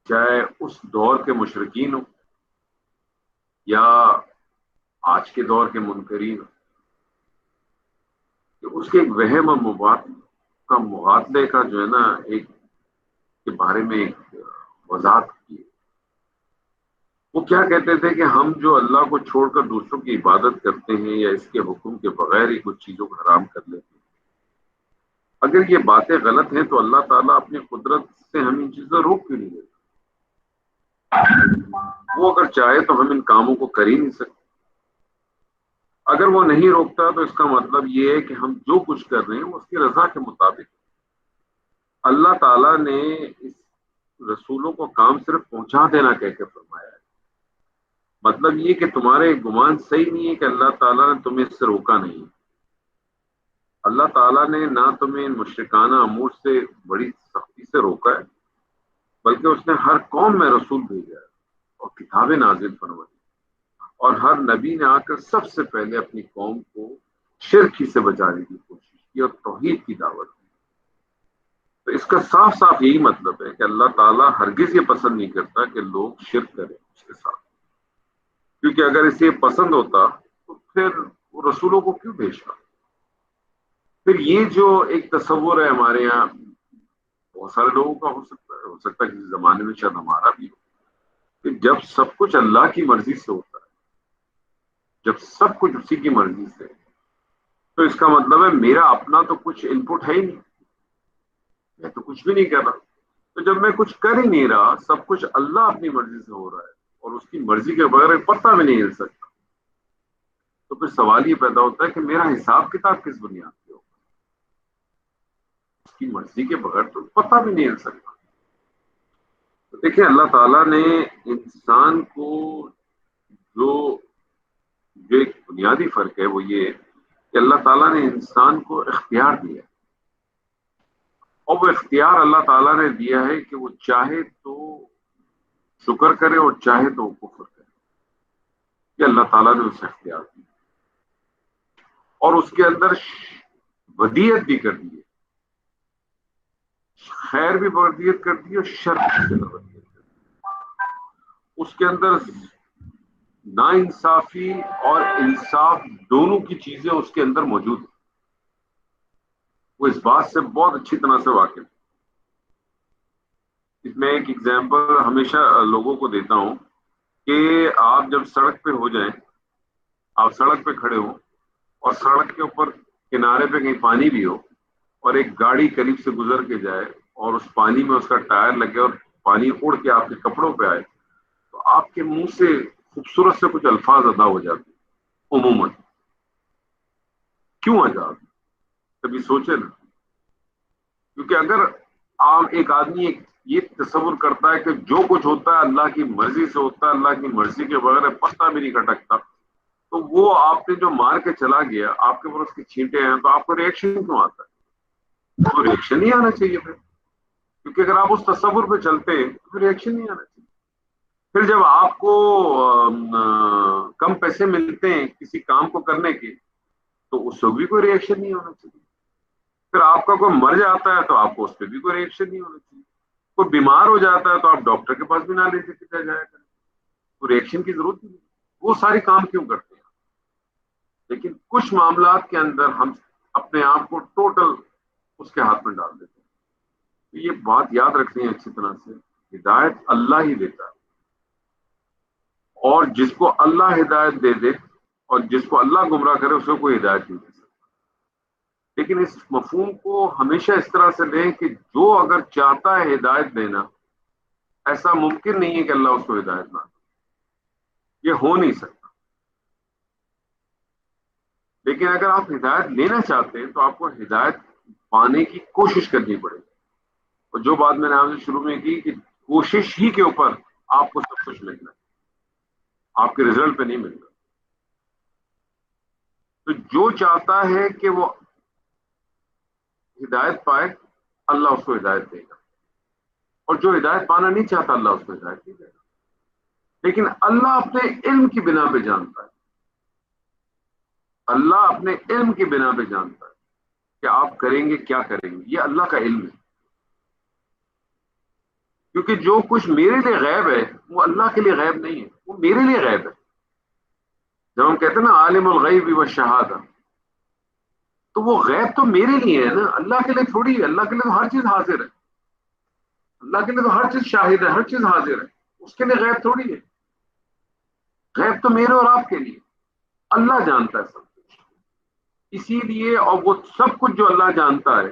چاہے اس دور کے مشرکین ہوں یا آج کے دور کے منکرین ہوں، کہ اس کے ایک وہم اور مغالطے کا جو ہے نا ایک کے بارے میں ایک وضاحت کی. وہ کیا کہتے تھے کہ ہم جو اللہ کو چھوڑ کر دوسروں کی عبادت کرتے ہیں یا اس کے حکم کے بغیر ہی کچھ چیزوں کو حرام کر لیتے ہیں، اگر یہ باتیں غلط ہیں تو اللہ تعالیٰ اپنی قدرت سے ہم ان چیزوں روک کیوں نہیں دیتا؟ وہ اگر چاہے تو ہم ان کاموں کو کر ہی نہیں سکتے. اگر وہ نہیں روکتا تو اس کا مطلب یہ ہے کہ ہم جو کچھ کر رہے ہیں وہ اس کی رضا کے مطابق. اللہ تعالیٰ نے اس رسولوں کو کام صرف پہنچا دینا کہہ کے فرمایا ہے. مطلب یہ کہ تمہارے گمان صحیح نہیں ہے کہ اللہ تعالیٰ نے تمہیں اس سے روکا نہیں. اللہ تعالیٰ نے نہ تمہیں ان مشرکانہ امور سے بڑی سختی سے روکا ہے، بلکہ اس نے ہر قوم میں رسول بھیجا ہے اور کتابیں نازل فرمائی، اور ہر نبی نے آ کر سب سے پہلے اپنی قوم کو شرک ہی سے بچانے کی کوشش کی اور توحید کی دعوت دی. تو اس کا صاف صاف یہی مطلب ہے کہ اللہ تعالیٰ ہرگز یہ پسند نہیں کرتا کہ لوگ شرک کریں اس کے ساتھ، کیونکہ اگر اسے پسند ہوتا تو پھر وہ رسولوں کو کیوں بھیجتا؟ پھر یہ جو ایک تصور ہے ہمارے یہاں، بہت سارے لوگوں کا ہو سکتا ہے کسی زمانے میں شاید ہمارا بھی ہو، کہ جب سب کچھ اللہ کی مرضی سے ہوتا ہے، جب سب کچھ اسی کی مرضی سے، تو اس کا مطلب ہے میرا اپنا تو کچھ ان پٹ ہے ہی نہیں، میں تو کچھ بھی نہیں کر رہا. تو جب میں کچھ کر ہی نہیں رہا، سب کچھ اللہ اپنی مرضی سے ہو رہا ہے اور اس کی مرضی کے بغیر ایک پتہ بھی نہیں ہل سکتا، تو پھر سوال یہ پیدا ہوتا ہے کہ میرا حساب کتاب کس بنیاد پہ ہوگا؟ اس کی مرضی کے بغیر تو پتہ بھی نہیں ہل سکتا. تو دیکھیں اللہ تعالیٰ نے انسان کو جو جو ایک بنیادی فرق ہے وہ یہ کہ اللہ تعالیٰ نے انسان کو اختیار دیا، اور وہ اختیار اللہ تعالیٰ نے دیا ہے کہ وہ چاہے تو شکر کرے اور چاہے تو کفر کرے. یہ اللہ تعالیٰ نے اسے اختیار دیا اور اس کے اندر ودیت بھی کر دی ہے، خیر بھی ودیت کر دی اور شر بھی ودیت کر دی. اس کے اندر نا انصافی اور انصاف دونوں کی چیزیں اس کے اندر موجود ہیں. وہ اس بات سے بہت اچھی طرح سے واقف ہے. اس میں ایک ایگزامپل ہمیشہ لوگوں کو دیتا ہوں کہ آپ جب سڑک پہ ہو جائیں، آپ سڑک پہ کھڑے ہوں اور سڑک کے اوپر کنارے پہ کہیں پانی بھی ہو اور ایک گاڑی قریب سے گزر کے جائے اور اس پانی میں اس کا ٹائر لگے اور پانی اڑ کے آپ کے کپڑوں پہ آئے، تو آپ کے منہ سے خوبصورت سے کچھ الفاظ ادا ہو جاتے ہیں عموماً. کیوں آ جاتے؟ کبھی سوچے نا؟ کیونکہ اگر عام ایک آدمی یہ تصور کرتا ہے کہ جو کچھ ہوتا ہے اللہ کی مرضی سے ہوتا ہے، اللہ کی مرضی کے بغیر پتہ بھی نہیں کٹکتا، تو وہ آپ نے جو مار کے چلا گیا، آپ کے اوپر اس کے چھینٹے ہیں، تو آپ کو ریئیکشن کیوں آتا ہے؟ تو ریئیکشن نہیں آنا چاہیے پھر، کیونکہ اگر آپ اس تصور پہ چلتے تو پھر ریئیکشن نہیں آنا چاہیے. پھر جب آپ کو کم پیسے ملتے ہیں کسی کام کو کرنے کے، تو اس وقت بھی کوئی ریئیکشن نہیں ہونا چاہیے. پھر آپ کا کوئی مر جاتا ہے تو آپ کو اس پہ بھی کوئی ریئیکشن نہیں ہونا چاہیے. کوئی بیمار ہو جاتا ہے تو آپ ڈاکٹر کے پاس بھی نہ لے کے جایا کریں، تو ریئیکشن کی ضرورت نہیں. وہ ساری کام کیوں کرتے ہیں؟ لیکن کچھ معاملات کے اندر ہم اپنے آپ کو ٹوٹل اس کے ہاتھ میں ڈال دیتے ہیں. تو یہ بات یاد رکھنی ہے اچھی طرح سے، ہدایت اللہ ہی دیتا ہے، اور جس کو اللہ ہدایت دے دے اور جس کو اللہ گمراہ کرے اس کو کوئی ہدایت نہیں دے سکتا. لیکن اس مفہوم کو ہمیشہ اس طرح سے لیں کہ جو اگر چاہتا ہے ہدایت دینا، ایسا ممکن نہیں ہے کہ اللہ اس کو ہدایت نہ دے، یہ ہو نہیں سکتا. لیکن اگر آپ ہدایت لینا چاہتے ہیں تو آپ کو ہدایت پانے کی کوشش کرنی پڑے گی. اور جو بات میں نے آپ سے شروع میں کی کہ کوشش ہی کے اوپر آپ کو سب کچھ ملنا ہے، آپ کے رزلٹ پہ نہیں ملنا. تو جو چاہتا ہے کہ وہ ہدایت پائے اللہ اس کو ہدایت دے گا، اور جو ہدایت پانا نہیں چاہتا اللہ اس کو ہدایت نہیں دے گا. لیکن اللہ اپنے علم کی بنا پہ جانتا ہے، اللہ اپنے علم کی بنا پہ جانتا ہے کہ آپ کریں گے کیا کریں گے. یہ اللہ کا علم ہے. کیونکہ جو کچھ میرے لیے غیب ہے وہ اللہ کے لیے غیب نہیں ہے، وہ میرے لیے غیب ہے. جب ہم کہتے ہیں نا عالم الغیب والشہادہ، تو وہ غیب تو میرے لیے ہے نا، اللہ کے لیے تھوڑی ہے. اللہ کے لیے تو ہر چیز حاضر ہے، اللہ کے لیے تو ہر چیز شاہد ہے، ہر چیز حاضر ہے. اس کے لیے غیب تھوڑی ہے. غیب تو میرے اور آپ کے لیے. اللہ جانتا ہے سب کچھ. اسی لیے اور وہ سب کچھ جو اللہ جانتا ہے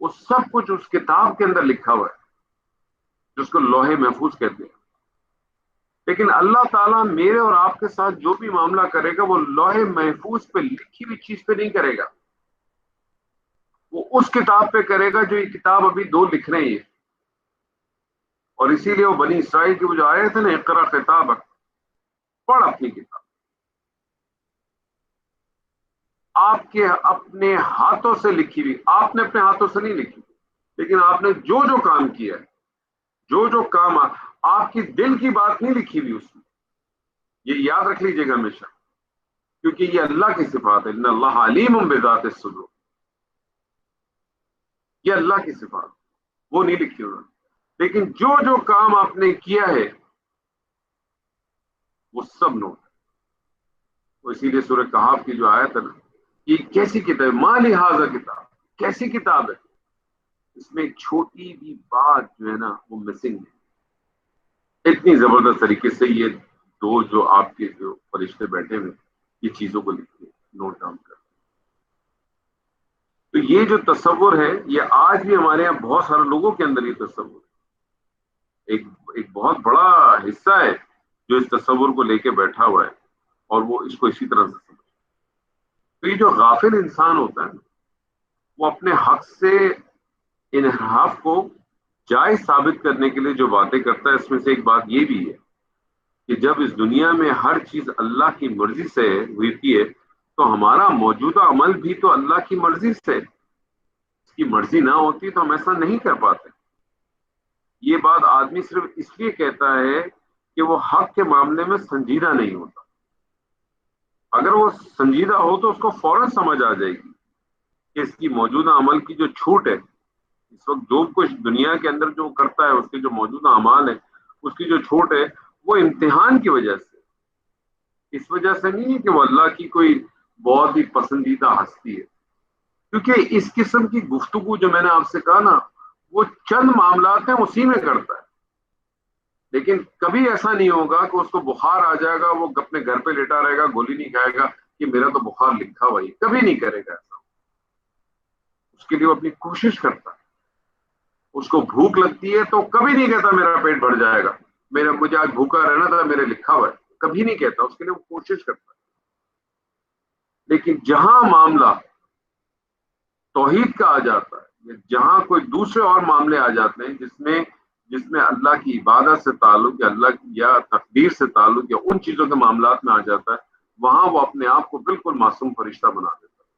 وہ سب کچھ اس کتاب کے اندر لکھا ہوا ہے، جس کو لوح محفوظ کہتے ہیں. لیکن اللہ تعالیٰ میرے اور آپ کے ساتھ جو بھی معاملہ کرے گا وہ لوح محفوظ پہ لکھی ہوئی چیز پہ نہیں کرے گا، وہ اس کتاب پہ کرے گا جو یہ کتاب ابھی دو لکھ رہے ہیں. اور اسی لیے وہ بنی اسرائیل کی وہ جو آئے تھے نا، اقرا کتابک، پڑھ اپنی کتاب. آپ کے اپنے ہاتھوں سے لکھی ہوئی، آپ نے اپنے ہاتھوں سے نہیں لکھی، لیکن آپ نے جو جو کام کیا ہے، جو جو کام آپ کی دل کی بات نہیں لکھی ہوئی اس میں. یہ یاد رکھ لیجیے گا ہمیشہ، کیونکہ یہ اللہ کی صفات ہے. ان اللہ علیم بذات الصدور، یہ اللہ کی صفات، وہ نہیں لکھی انہوں نے. لیکن جو جو کام آپ نے کیا ہے وہ سب نوٹ ہے. وہ اسی لیے سورہ کہف کی جو آیت ہے نا، یہ کیسی کتاب ہے، ما لہذا کتاب، کیسی کتاب ہے. اس میں ایک چھوٹی بھی بات جو ہے نا وہ مسنگ ہے. اتنی زبردست طریقے سے یہ دو جو آپ کے جو فرشتے بیٹھے ہوئے یہ چیزوں کو لکھتے ہیں، نوٹ ڈاؤن کرتے. تو یہ جو تصور ہے یہ آج بھی ہمارے یہاں بہت سارے لوگوں کے اندر یہ تصور ہے. ایک ایک بہت بڑا حصہ ہے جو اس تصور کو لے کے بیٹھا ہوا ہے اور وہ اس کو اسی طرح سے سمجھتا ہے. تو یہ جو غافل انسان ہوتا ہے وہ اپنے حق سے انحراف کو جائز ثابت کرنے کے لیے جو باتیں کرتا ہے، اس میں سے ایک بات یہ بھی ہے کہ جب اس دنیا میں ہر چیز اللہ کی مرضی سے ہوتی ہے تو ہمارا موجودہ عمل بھی تو اللہ کی مرضی سے. اس کی مرضی نہ ہوتی تو ہم ایسا نہیں کر پاتے. یہ بات آدمی صرف اس لیے کہتا ہے کہ وہ حق کے معاملے میں سنجیدہ نہیں ہوتا. اگر وہ سنجیدہ ہو تو اس کو فوراً سمجھ آ جائے گی کہ اس کی موجودہ عمل کی جو چھوٹ ہے، اس وقت جو کچھ دنیا کے اندر جو کرتا ہے اس کے جو موجودہ اعمال ہے اس کی جو چھوٹ ہے وہ امتحان کی وجہ سے، اس وجہ سے نہیں ہے کہ وہ اللہ کی کوئی بہت ہی پسندیدہ ہستی ہے. کیونکہ اس قسم کی گفتگو جو میں نے آپ سے کہا نا وہ چند معاملات ہیں اسی میں کرتا ہے. لیکن کبھی ایسا نہیں ہوگا کہ اس کو بخار آ جائے گا وہ اپنے گھر پہ لیٹا رہے گا گولی نہیں کھائے گا کہ میرا تو بخار لکھا ہوا ہی، کبھی نہیں کرے گا ایسا. اس کے لیے وہ اپنی کوشش کرتا ہے. اس کو بھوک لگتی ہے تو کبھی نہیں کہتا میرا پیٹ بھر جائے گا، میرا مجھے آج بھوکا رہنا تھا میرے لکھا ہوا ہے، کبھی نہیں کہتا. اس کے لیے وہ کوشش کرتا ہے. لیکن جہاں معاملہ توحید کا آ جاتا ہے، جہاں کوئی دوسرے اور معاملے آ جاتے ہیں جس میں اللہ کی عبادت سے تعلق یا اللہ یا تقدیر سے تعلق یا ان چیزوں کے معاملات میں آ جاتا ہے، وہاں وہ اپنے آپ کو بالکل معصوم فرشتہ بنا دیتا ہے.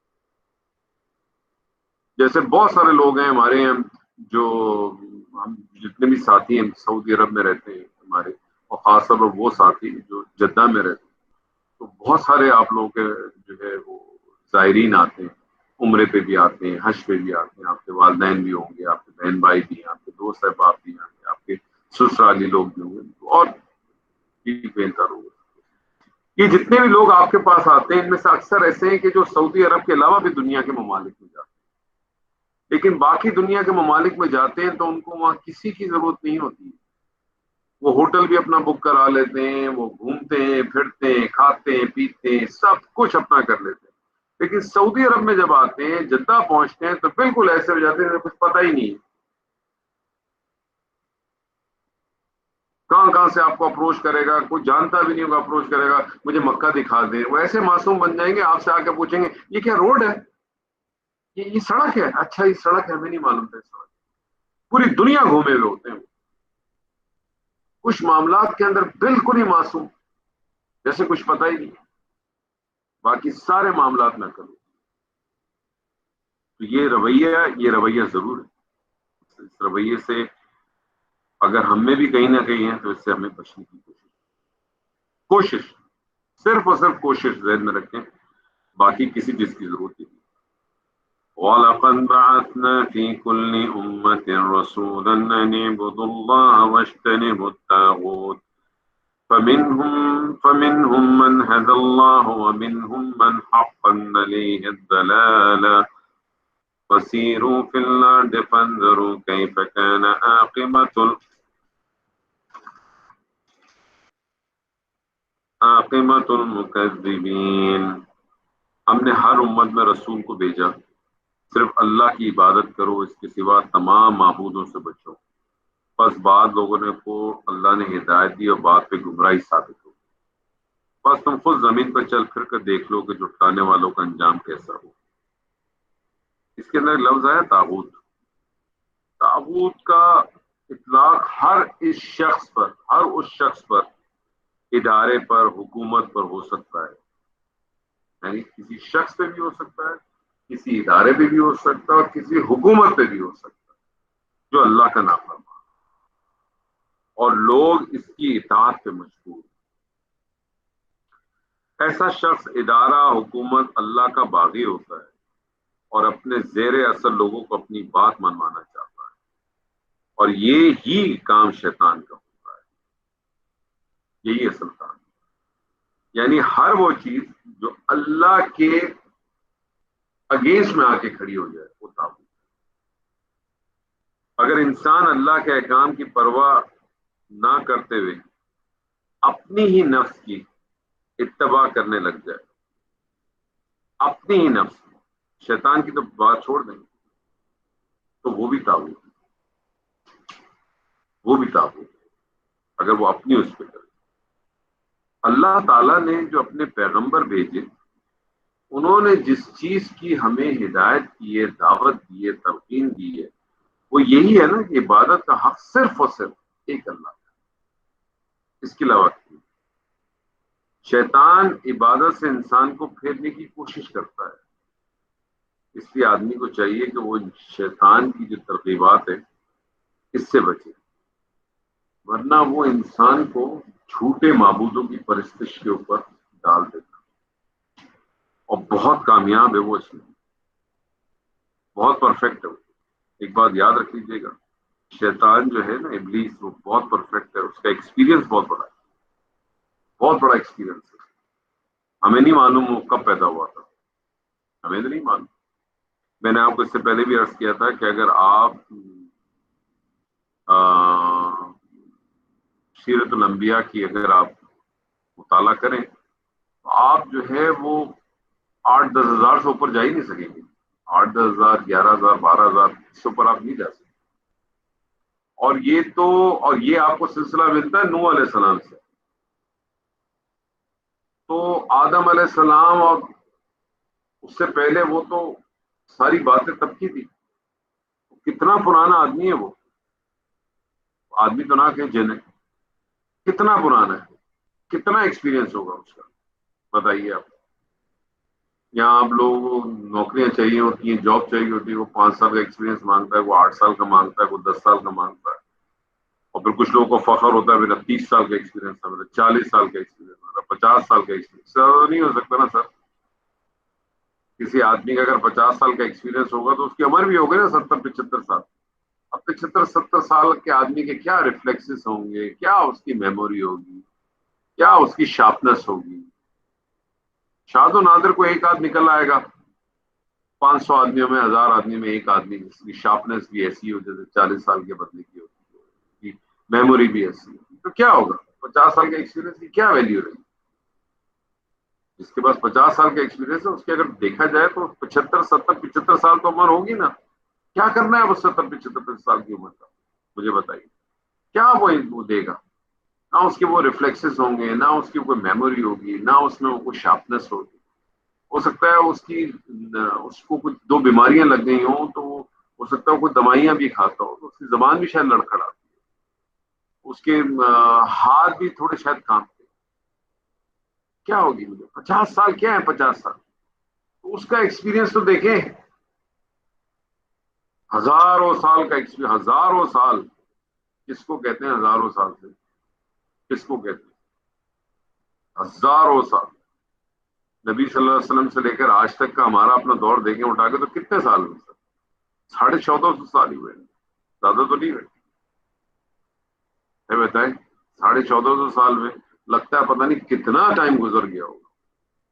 جیسے بہت سارے لوگ ہیں ہمارے یہاں جو ہم جتنے بھی ساتھی ہیں سعودی عرب میں رہتے ہیں ہمارے، اور خاص طور پر وہ ساتھی جو جدہ میں رہتے ہیں، تو بہت سارے آپ لوگوں کے جو ہے وہ زائرین آتے ہیں، عمرے پہ بھی آتے ہیں، حج پہ بھی آتے ہیں. آپ کے والدین بھی ہوں گے، آپ کے بہن بھائی بھی ہیں، آپ کے دوست احباب بھی ہوں گے، آپ کے سسرالی لوگ بھی ہوں گے اور بھی بہتر ہوں گے. یہ جتنے بھی لوگ آپ کے پاس آتے ہیں ان میں سے اکثر ایسے ہیں کہ جو سعودی عرب کے علاوہ بھی دنیا کے ممالک میں جاتے ہیں. لیکن باقی دنیا کے ممالک میں جاتے ہیں تو ان کو وہاں کسی کی ضرورت نہیں ہوتی. وہ ہوٹل بھی اپنا بک کرا لیتے ہیں، وہ گھومتے ہیں پھرتے ہیں کھاتے ہیں پیتے ہیں سب کچھ اپنا کر لیتے ہیں. لیکن سعودی عرب میں جب آتے ہیں جدہ پہنچتے ہیں تو بالکل ایسے ہو جاتے ہیں کچھ پتہ ہی نہیں ہے کہاں کہاں سے آپ کو اپروچ کرے گا، کوئی جانتا بھی نہیں ہوگا اپروچ کرے گا مجھے مکہ دکھا دیں. وہ ایسے معصوم بن جائیں گے آپ سے آ کے پوچھیں گے یہ کیا روڈ ہے، یہ سڑک ہے، اچھا یہ سڑک ہے، ہمیں نہیں معلوم تھا سڑک. پوری دنیا گھومے ہوئے ہوتے ہیں کچھ معاملات کے اندر بالکل ہی معصوم، جیسے کچھ پتہ ہی نہیں. باقی سارے معاملات میں کروں. تو یہ رویہ ضرور ہے. اس رویے سے اگر ہم میں بھی کہیں نہ کہیں ہے تو اس سے ہمیں بچنے کی کوشش صرف اور صرف کوشش ذہن میں رکھیں، باقی کسی چیز کی ضرورت نہیں۔ وَلَقَدْ بَعَثْنَا فِي كُلِّ أُمَّةٍ رَسُولًا أَنِ اعْبُدُوا اللَّهَ وَاجْتَنِبُوا الطَّاغُوتَ فَمِنْهُمْ مَنْ هَدَى اللَّهُ وَمِنْهُمْ مَنْ حَقَّتْ عَلَيْهِ الضَّلَالَةُ فَسِيرُوا فِي الْأَرْضِ فَانظُرُوا كَيْفَ كَانَ عَاقِبَةُ الْمُكَذِّبِينَ۔ ہم نے ہر امت میں رسول کو بھیجا، صرف اللہ کی عبادت کرو، اس کے سوا تمام معبودوں سے بچو۔ بس بعض لوگوں کو اللہ نے ہدایت دی اور بعد پہ گمراہی ثابت ہو۔ بس تم خود زمین پر چل پھر کر دیکھ لو کہ جھٹلانے والوں کا انجام کیسا ہو۔ اس کے اندر ایک لفظ ہے طاغوت۔ طاغوت کا اطلاق ہر اس شخص پر، ادارے پر، حکومت پر ہو سکتا ہے، یعنی کسی شخص پہ بھی ہو سکتا ہے، کسی ادارے پہ بھی ہو سکتا ہے اور کسی حکومت پہ بھی ہو سکتا ہے جو اللہ کا نافرمان اور لوگ اس کی اطاعت پہ مجبور۔ ایسا شخص، ادارہ، حکومت اللہ کا باغی ہوتا ہے اور اپنے زیر اثر لوگوں کو اپنی بات منوانا چاہتا ہے، اور یہ ہی کام شیطان کا ہوتا ہے، یہی اصل کام ہے۔ یعنی ہر وہ چیز جو اللہ کے اگینسٹ میں آ کے کھڑی ہو جائے وہ طاغوت۔ اگر انسان اللہ کے احکام کی پرواہ نہ کرتے ہوئے اپنی ہی نفس کی اتباع کرنے لگ جائے، اپنی ہی نفس کی، شیطان کی تو بات چھوڑ دیں، تو وہ بھی طاغوت ہے، وہ بھی طاغوت ہے اگر وہ اپنی اس پہ کرے۔ اللہ تعالیٰ نے جو اپنے پیغمبر بھیجے، انہوں نے جس چیز کی ہمیں ہدایت کی ہے، دعوت دی ہے، تلقین دی ہے، وہ یہی ہے نا کہ عبادت کا حق صرف اور صرف ایک اللہ کا، اس کے علاوہ نہیں۔ شیطان عبادت سے انسان کو پھیرنے کی کوشش کرتا ہے، اس لیے آدمی کو چاہیے کہ وہ شیطان کی جو ترغیبات ہے اس سے بچے، ورنہ وہ انسان کو جھوٹے معبودوں کی پرستش کے اوپر ڈال دیتا، اور بہت کامیاب ہے وہ اس میں، بہت پرفیکٹ ہے وہ۔ ایک بات یاد رکھ لیجیے گا، شیطان جو ہے نا، ابلیس، وہ بہت پرفیکٹ ہے، اس کا ایکسپیرینس بہت بڑا ہے، بہت بڑا ایکسپیرینس ہے۔ ہمیں نہیں معلوم وہ کب پیدا ہوا تھا، ہمیں تو نہیں معلوم۔ میں نے آپ کو اس سے پہلے بھی عرض کیا تھا کہ اگر آپ سیرت الانبیاء کی اگر آپ مطالعہ کریں تو آپ جو ہے وہ 8-10 ہزار سے اوپر جا ہی نہیں سکیں گے، 8-10 ہزار، 11 ہزار، 12 ہزار، اس سے اوپر آپ نہیں جا سکتے۔ اور یہ آپ کو سلسلہ ملتا ہے نوح علیہ السلام سے، تو آدم علیہ السلام اور اس سے پہلے وہ تو ساری باتیں تب کی تھی۔ کتنا پرانا آدمی ہے وہ، آدمی تو نہ کہ جن ہے، کتنا پرانا ہے، کتنا ایکسپیرینس ہوگا اس کا، بتائیے آپ۔ یہاں آپ لوگوں کو نوکریاں چاہیے ہوتی ہیں، جاب چاہیے ہوتی ہے، وہ 5 سال کا ایکسپیرینس مانگتا ہے، وہ 8 سال کا مانگتا ہے، وہ 10 سال کا مانگتا ہے، اور پھر کچھ لوگوں کو فخر ہوتا ہے میرا 30 سال کا ایکسپیرینس ہے، میرا 40 سال کا ایکسپیرینس ہے، میرا 50 سال کا ایکسپیرینس۔ سر نہیں ہو سکتا نا سر، کسی آدمی کا اگر 50 سال کا ایکسپیرینس ہوگا تو اس کی عمر بھی ہوگی نا 70-75 سال۔ اب 75-70 سال کے آدمی کے کیا ریفلیکسز ہوں گے، کیا اس کی میموری ہوگی، کیا اس کی شارپنس ہوگی۔ شاد و نادر کو ایک آدھ نکل آئے گا، 500 آدمیوں میں، 1000 آدمی میں ایک آدمی جس کی شارپنس بھی ایسی ہو جیسے 40 سال کے بدلے کی ہوتی ہے، میموری بھی ایسی ہوتی، تو کیا ہوگا 50 سال کے ایکسپیرینس کی کیا ویلیو رہی؟ جس کے پاس 50 سال کا ایکسپیرینس ہے اس کے اگر دیکھا جائے تو 75-70-75 سال تو عمر ہوگی نا۔ کیا کرنا ہے وہ 70-75 سال کی عمر کا، مجھے بتائیے، کیا وہ دے گا؟ نہ اس کے وہ ریفلیکسز ہوں گے، نہ اس کی کوئی میموری ہوگی، نہ اس میں کوئی شارپنس ہوگی۔ ہو سکتا ہے اس کو کچھ 2 بیماریاں لگ گئی ہوں، تو ہو سکتا ہے کوئی دوائیاں بھی کھاتا ہو، تو اس کی زبان بھی شاید لڑکھڑاتی ہے، اس کے ہاتھ بھی تھوڑے شاید کانپتے۔ کیا ہوگی مجھے 50 سال، کیا ہے 50 سال؟ تو اس کا ایکسپیرینس تو دیکھیں۔ ہزاروں سال کا ایکسپیرینس، ہزاروں سال کس کو کہتے ہیں؟ ہزاروں سال سے کس کو کہتے ہیں؟ ہزاروں سال نبی صلی اللہ علیہ وسلم سے لے کر آج تک کا ہمارا اپنا دور دیکھیں اٹھا کے تو کتنے سال ہوئے سر؟ 1450 سال ہی ہوئے، زیادہ تو نہیں ہوئے، بتائیں 1450 سال میں لگتا ہے پتہ نہیں کتنا ٹائم گزر گیا ہوگا۔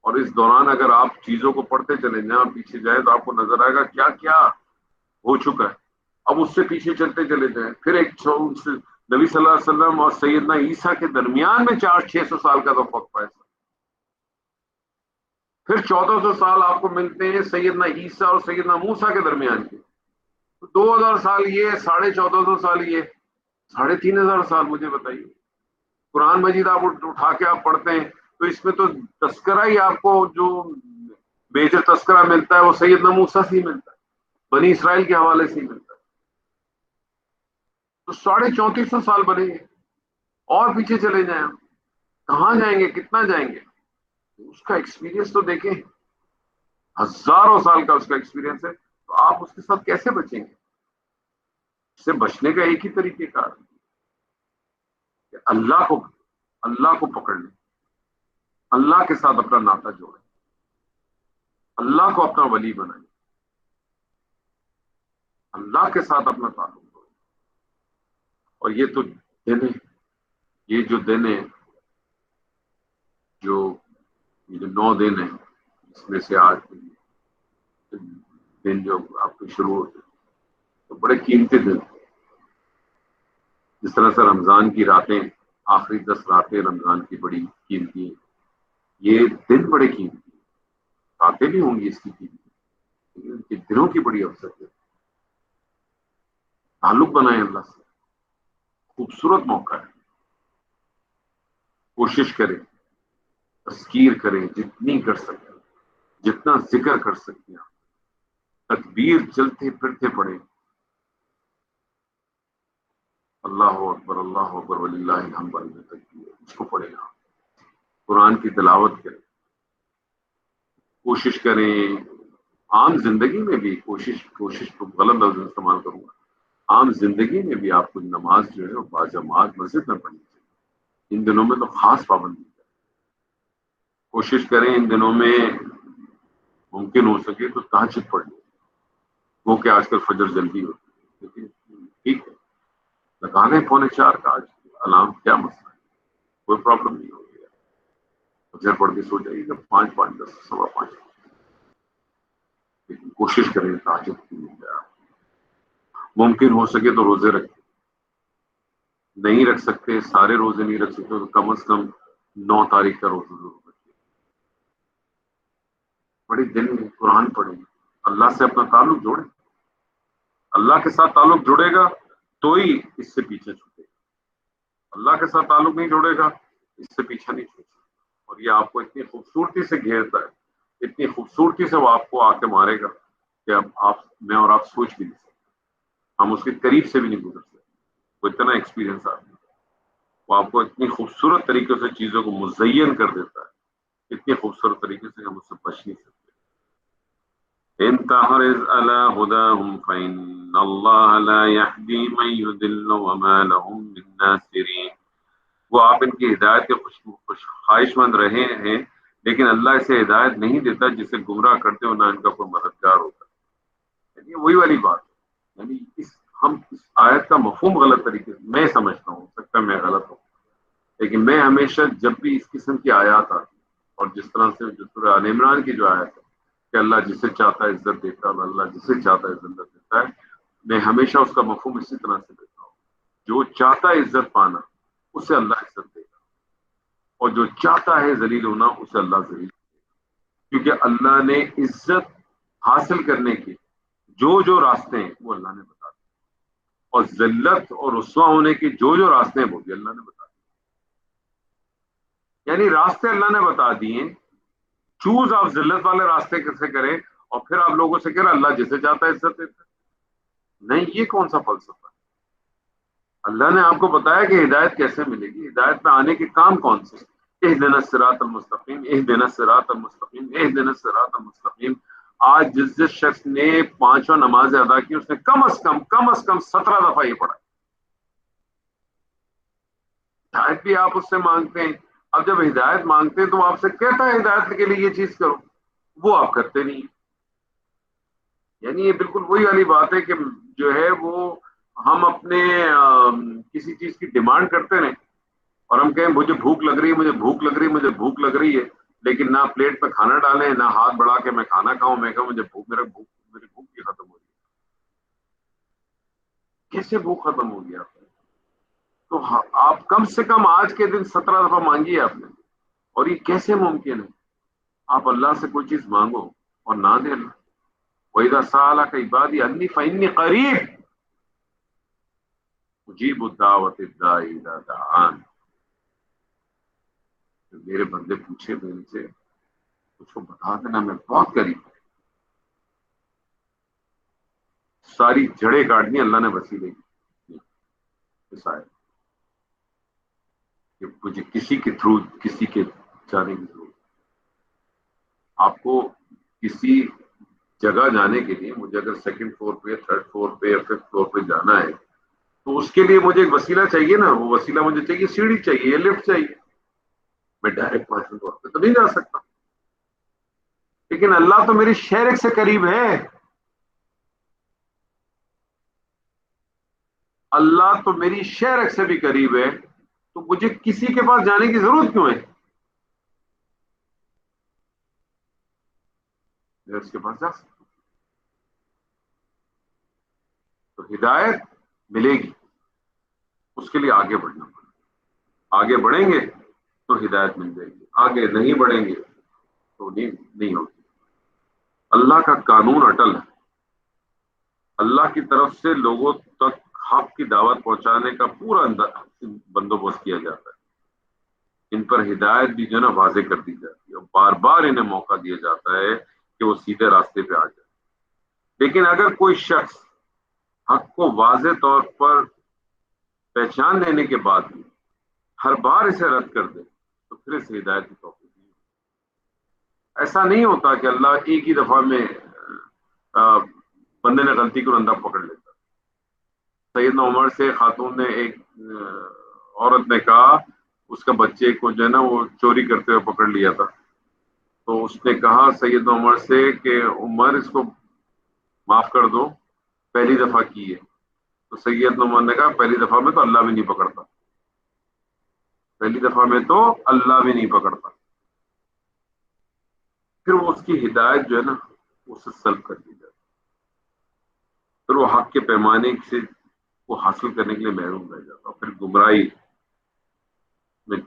اور اس دوران اگر آپ چیزوں کو پڑھتے چلے جائیں اور پیچھے جائیں تو آپ کو نظر آئے گا کیا کیا ہو چکا ہے۔ اب اس سے پیچھے چلتے چلے جائیں، پھر نبی صلی اللہ علیہ وسلم اور سیدنا عیسیٰ کے درمیان میں 400-600 سال کا تو وقفہ ہے، پھر 1400 سال آپ کو ملتے ہیں سیدنا عیسیٰ اور سیدنا موسیٰ کے درمیان کے، 2000 سال یہ، 1450 سال یہ، 3500 سال مجھے بتائیے۔ قرآن مجید آپ اٹھا کے آپ پڑھتے ہیں تو اس میں تو تذکرہ ہی آپ کو جو میجر تذکرہ ملتا ہے وہ سیدنا موسیٰ سے ہی ملتا ہے، بنی اسرائیل کے حوالے سے ہی ملتا ہے۔ تو 3450 سال بنے گے، اور پیچھے چلے جائیں آپ، کہاں جائیں گے، کتنا جائیں گے؟ اس کا ایکسپیرینس تو دیکھیں، ہزاروں سال کا اس کا ایکسپیرینس ہے، تو آپ اس کے ساتھ کیسے بچیں گے؟ اس سے بچنے کا ایک ہی طریقہ کار ہے کہ اللہ کو پکڑ لیں، اللہ کے ساتھ اپنا ناطہ جوڑیں، اللہ کو اپنا ولی بنائیں، اللہ کے ساتھ اپنا تعلق جوڑیں۔ اور یہ تو دن ہے، یہ جو دن ہے، جو یہ جو 9 دن ہیں، اس میں سے آج دن جو آپ کے شروع ہوتے ہیں تو بڑے قیمتی دن، جس طرح سے رمضان کی راتیں، آخری 10 راتیں رمضان کی بڑی قیمتی ہیں، یہ دن بڑے قیمتی ہیں، راتیں بھی ہوں گی اس کی قیمتی، لیکن ان کے دنوں کی بڑی افضلیت ہے۔ تعلق بنائیں اللہ سے، خوبصورت موقع ہے، کوشش کریں، تذکیر کریں جتنی کر سکیں، جتنا ذکر کر سکتے ہیں، تکبیر چلتے پھرتے پڑھیں، اللہ اکبر وللہ الحمد والے تکبیر، اس کو پڑھیں آپ، قرآن کی تلاوت کریں، کوشش کریں عام زندگی میں بھی، کوشش تو غلط لفظ استعمال کروں گا، عام زندگی میں بھی آپ کو نماز جو ہے وہ باجماعت مسجد میں پڑھنی چاہیے، ان دنوں میں تو خاص پابندی ہے۔ کوشش کریں ان دنوں میں ممکن ہو سکے تو تہجد پڑھ لیں، وہ کہ آج کل فجر جلدی ہوتی ہے، لیکن ٹھیک ہے لگا لیں 3:45 کا آج الارم، کیا مسئلہ ہے، کوئی پرابلم نہیں ہوگی، فجر پڑھ کے سو جائیے گا 5، 5، 10، 5:15، لیکن کوشش کریں تہجد کی مل جائے۔ ممکن ہو سکے تو روزے رکھیں، نہیں رکھ سکتے، سارے روزے نہیں رکھ سکتے تو کم از کم 9 تاریخ کا روزہ ضرور رکھیں۔ بڑے دن میں قرآن پڑھیں، اللہ سے اپنا تعلق جوڑیں، اللہ کے ساتھ تعلق جڑے گا تو ہی اس سے پیچھے چھوٹے گا، اللہ کے ساتھ تعلق نہیں جڑے گا اس سے پیچھا نہیں چھوٹ سکتا۔ اور یہ آپ کو اتنی خوبصورتی سے گھیرتا ہے، اتنی خوبصورتی سے وہ آپ کو آ کے مارے گا کہ اب میں اور آپ سوچ بھی نہیں سکتے، ہم اس کے قریب سے بھی نہیں گزر سکتے، وہ اتنا ایکسپیرینس آتا ہے، وہ آپ کو اتنی خوبصورت طریقے سے چیزوں کو مزین کر دیتا ہے، اتنی خوبصورت طریقے سے ہم اس سے بچ نہیں سکتے۔ ان تحرز على هداهم فإن الله لا يهدي من يضل وما لهم من ناصرين۔ وہ آپ ان کی ہدایت کے خوش خواہش مند رہے ہیں، لیکن اللہ اسے ہدایت نہیں دیتا جسے گمراہ کرتے ہو، نہ ان کا کوئی مددگار ہوتا۔ یعنی وہی والی بات ہے، یعنی ہم اس آیت کا مفہوم غلط طریقے سے میں سمجھتا ہوں، سکتا ہے میں غلط ہوں، لیکن میں ہمیشہ جب بھی اس قسم کی آیات آتی اور جس طرح سے جو سورہ آل عمران کی جو آیت ہے کہ اللہ جسے چاہتا ہے عزت دیتا ہے اور اللہ جسے چاہتا ہے عزت دیتا ہے، میں ہمیشہ اس کا مفہوم اسی طرح سے دیتا ہوں، جو چاہتا ہے عزت پانا اسے اللہ عزت دے گا، اور جو چاہتا ہے ذلیل ہونا اسے اللہ ذلیل دے گا، کیونکہ اللہ نے عزت حاصل کرنے کے جو راستے ہیں وہ اللہ نے بتا دیے، اور ذلت اور رسوا ہونے کے جو راستے ہیں وہ بھی اللہ نے بتا دیے، یعنی راستے اللہ نے بتا دیے، چوز آپ ذلت والے راستے کیسے کریں اور پھر آپ لوگوں سے کہہ رہے اللہ جسے چاہتا ہے عزت دیتا ہے، نہیں، یہ کون سا فلسفہ ہے؟ اللہ نے آپ کو بتایا کہ ہدایت کیسے ملے گی، ہدایت میں آنے کے کام کون سے، اہدنا الصراط المستقیم، اہدنا الصراط المستقیم، اہدنا الصراط المستقیم، آج جس شخص نے 5 نمازیں ادا کی اس نے کم از کم 17 دفعہ یہ پڑھا. ہدایت بھی آپ اس سے مانگتے ہیں. اب جب ہدایت مانگتے ہیں تو وہ آپ سے کہتا ہے ہدایت کے لیے یہ چیز کرو، وہ آپ کرتے نہیں. یعنی یہ بالکل وہی والی بات ہے کہ جو ہے وہ ہم اپنے کسی چیز کی ڈیمانڈ کرتے رہیں اور ہم کہیں مجھے بھوک لگ رہی ہے، مجھے بھوک لگ رہی ہے، مجھے بھوک لگ رہی ہے، لیکن نہ پلیٹ پہ کھانا ڈالیں نہ ہاتھ بڑھا کے میں کھانا کھاؤں. میں کہوں مجھے بھوک، میری بھوک بھی ختم ہو رہی ہے. کیسے بھوک ختم ہوگی آپ کی؟ تو آپ کم سے کم آج کے دن 17 دفعہ مانگیے آپ نے. اور یہ کیسے ممکن ہے؟ آپ اللہ سے کوئی چیز مانگو اور نہ دے اللہ. وَإِذَا سَأَلَكَ عِبَادِي عَنِّي فَإِنِّي قَرِيبٌ أُجِيبُ دَعْوَةَ الدَّاعِ إِذَا دَعَانِ. میرے بندے پوچھے میرے سے، اس کو بتا دینا میں بہت قریب ہوں. ساری جڑیں کاٹنی اللہ نے وسیلے کی کہ مجھے کسی کے تھرو کسی کے جانے کی ضرورت. آپ کو کسی جگہ جانے کے لیے مجھے اگر 2nd فلور پہ 3rd فلور پہ یا 5th فلور پہ جانا ہے تو اس کے لیے مجھے ایک وسیلہ چاہیے نا. وہ وسیلہ مجھے چاہیے، سیڑھی چاہیے، لفٹ چاہیے. میں ڈائریکٹ 5ویں فلور پہ تو نہیں جا سکتا. لیکن اللہ تو میری شہر سے قریب ہے. اللہ تو میری شہر سے بھی قریب ہے، تو مجھے کسی کے پاس جانے کی ضرورت کیوں ہے؟ میں اس کے پاس جا سکتا ہوں. تو ہدایت ملے گی، اس کے لیے آگے بڑھنا پڑے. آگے بڑھیں گے تو ہدایت مل جائے گی، آگے نہیں بڑھیں گے تو نہیں ہوگی. اللہ کا قانون اٹل ہے. اللہ کی طرف سے لوگوں تک حق کی دعوت پہنچانے کا پورا بندوبست کیا جاتا ہے. ان پر ہدایت بھی جو ہے نا واضح کر دی جاتی ہے اور بار بار انہیں موقع دیا جاتا ہے کہ وہ سیدھے راستے پہ آ جائے. لیکن اگر کوئی شخص حق کو واضح طور پر پہچان لینے کے بعد بھی ہر بار اسے رد کر دے تو پھر اسے ہدایت کی توفیق نہیں. ایسا نہیں ہوتا کہ اللہ ایک ہی دفعہ میں بندے نے غلطی کو رندہ پکڑ لیتا. سیدنا عمر سے خاتون نے ایک عورت نے کہا اس کا بچے کو جو ہے نا وہ چوری کرتے ہوئے پکڑ لیا تھا. تو اس نے کہا سیدنا عمر سے کہ عمر اس کو معاف کر دو، پہلی دفعہ کی ہے. تو سیدنا عمر نے کہا پہلی دفعہ میں تو اللہ بھی نہیں پکڑتا، پہلی دفعہ میں تو اللہ بھی نہیں پکڑتا. پھر وہ اس کی ہدایت جو ہے نا اسے سلب کر دی جاتی. پھر وہ حق کے پیمانے سے کو حاصل کرنے کے لیے محروم رہ جاتا، پھر گمراہی میں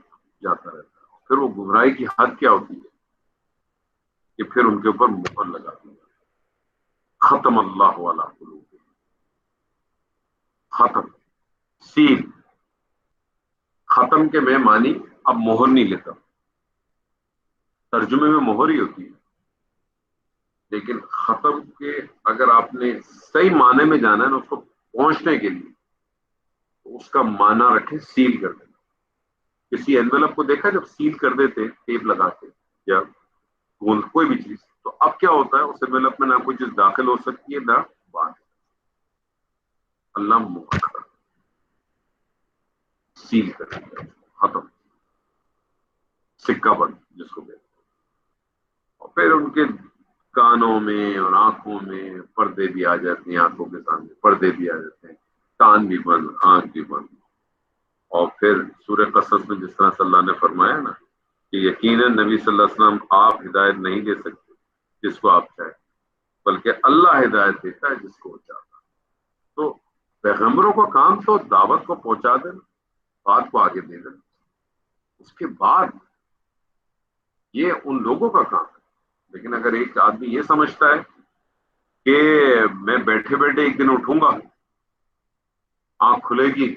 جاتا رہتا ہے. پھر وہ گمراہی کی حد کیا ہوتی ہے کہ پھر ان کے اوپر مہر لگا دی ہے. ختم اللہ علی قلوبہم. ختم، سیل. ختم کے میں مانی اب مہر نہیں لیتا. ترجمے میں مہر ہی ہوتی ہے، لیکن ختم کے اگر آپ نے صحیح معنی میں جانا ہے نا اس کو پہنچنے کے لیے تو اس کا معنی رکھے سیل کر دینا. کسی اینویلپ کو دیکھا جب سیل کر دیتے ٹیپ لگا کے یا کوئی بھی چیز، تو اب کیا ہوتا ہے اس اینویلپ میں نہ کوئی چیز داخل ہو سکتی ہے نہ باہر. اللہ مہر سیل کر دیا، ختم، سکہ بند جس کو کہتے ہیں. اور پھر ان کے کانوں میں اور آنکھوں میں پردے بھی آ جاتے ہیں، آنکھوں کے سامنے پردے بھی آ جاتے ہیں، کان بھی بند، آنکھ بھی بند. اور پھر سورہ قصص میں جس طرح صلی اللہ نے فرمایا نا کہ یقیناً نبی صلی اللہ علیہ وسلم آپ ہدایت نہیں دے سکتے جس کو آپ چاہیں، بلکہ اللہ ہدایت دیتا ہے جس کو وہ چاہتا ہے. تو پیغمبروں کا کام تو دعوت کو پہنچا دینا، بات کو آگے دے دینا. اس کے بعد یہ ان لوگوں کا کام ہے. لیکن اگر ایک آدمی یہ سمجھتا ہے کہ میں بیٹھے بیٹھے ایک دن اٹھوں گا، آنکھ کھلے گی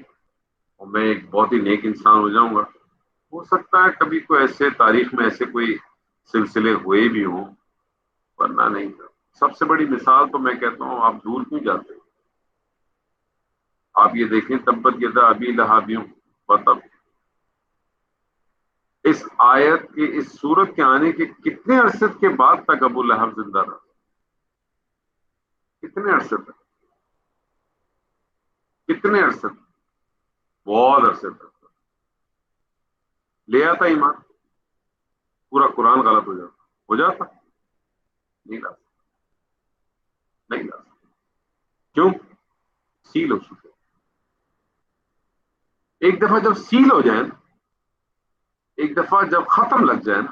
اور میں ایک بہت ہی نیک انسان ہو جاؤں گا، ہو سکتا ہے کبھی کوئی ایسے تاریخ میں ایسے کوئی سلسلے ہوئے بھی ہوں، ورنہ نہیں. سب سے بڑی مثال تو میں کہتا ہوں آپ دور کیوں جاتے ہیں؟ آپ یہ دیکھیں تبت یدا ابی لہب وتب. اس آیت کے اس صورت کے آنے کے کتنے عرصے کے بعد تک ابو لہب زندہ رہا. کتنے عرصے تک؟ کتنے عرصے تک؟ بہت عرصے تک لے آتا ایمان، پورا قرآن غلط ہو جاتا؟ نہیں لا سکتا، نہیں لا سکتا۔ کیوں؟ سیل ہو چکے۔ ایک دفعہ جب سیل ہو جائے نا، ایک دفعہ جب ختم لگ جائے نا،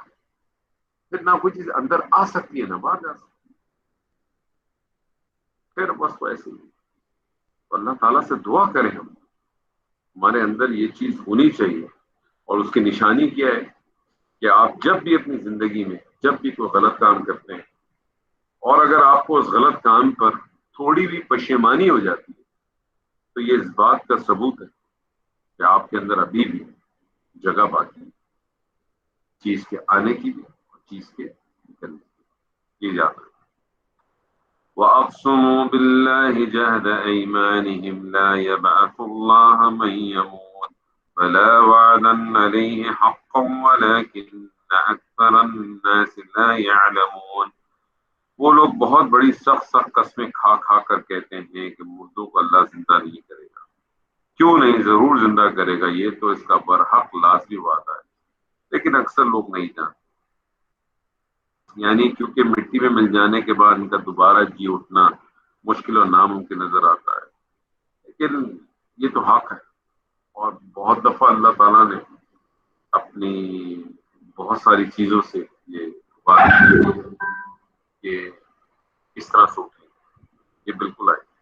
پھر نہ کوئی چیز اندر آ سکتی ہے نہ باہر جا سکتی، پھر بس وہ ایسے ہی۔ تو اللہ تعالیٰ سے دعا کریں ہم، ہمارے اندر یہ چیز ہونی چاہیے۔ اور اس کی نشانی کیا ہے کہ آپ جب بھی اپنی زندگی میں جب بھی کوئی غلط کام کرتے ہیں، اور اگر آپ کو اس غلط کام پر تھوڑی بھی پشیمانی ہو جاتی ہے، تو یہ اس بات کا ثبوت ہے کہ آپ کے اندر ابھی بھی جگہ باقی ہے، چیز کے آنے کی بھی اور چیز کے نکلنے کی۔ یہ یاد رکھیں۔ وَأَقْسَمُوا بِاللَّهِ جَهْدَ أَيْمَانِهِمْ لَا يَبْعَثُ اللَّهُ مَن يَمُوتُ بَلَىٰ وَعْدًا عَلَيْهِ حَقًّا وَلَٰكِنَّ أَكْثَرَ النَّاسِ لَا يَعْلَمُونَ۔ وہ لوگ بہت بڑی سخت سخت قسمیں کھا کھا کر کہتے ہیں کہ مردوں کو اللہ زندہ نہیں کرے گا۔ کیوں نہیں، ضرور زندہ کرے گا، یہ تو اس کا برحق لازمی وعدہ ہے، لیکن اکثر لوگ نہیں جانتے۔ یعنی کیونکہ مٹی میں مل جانے کے بعد ان کا دوبارہ جی اٹھنا مشکل اور ناممکن نظر آتا ہے، لیکن یہ تو حق ہے۔ اور بہت دفعہ اللہ تعالیٰ نے اپنی بہت ساری چیزوں سے یہ وعدے کیے کہ اس طرح سے اٹھیں، یہ بالکل آئے۔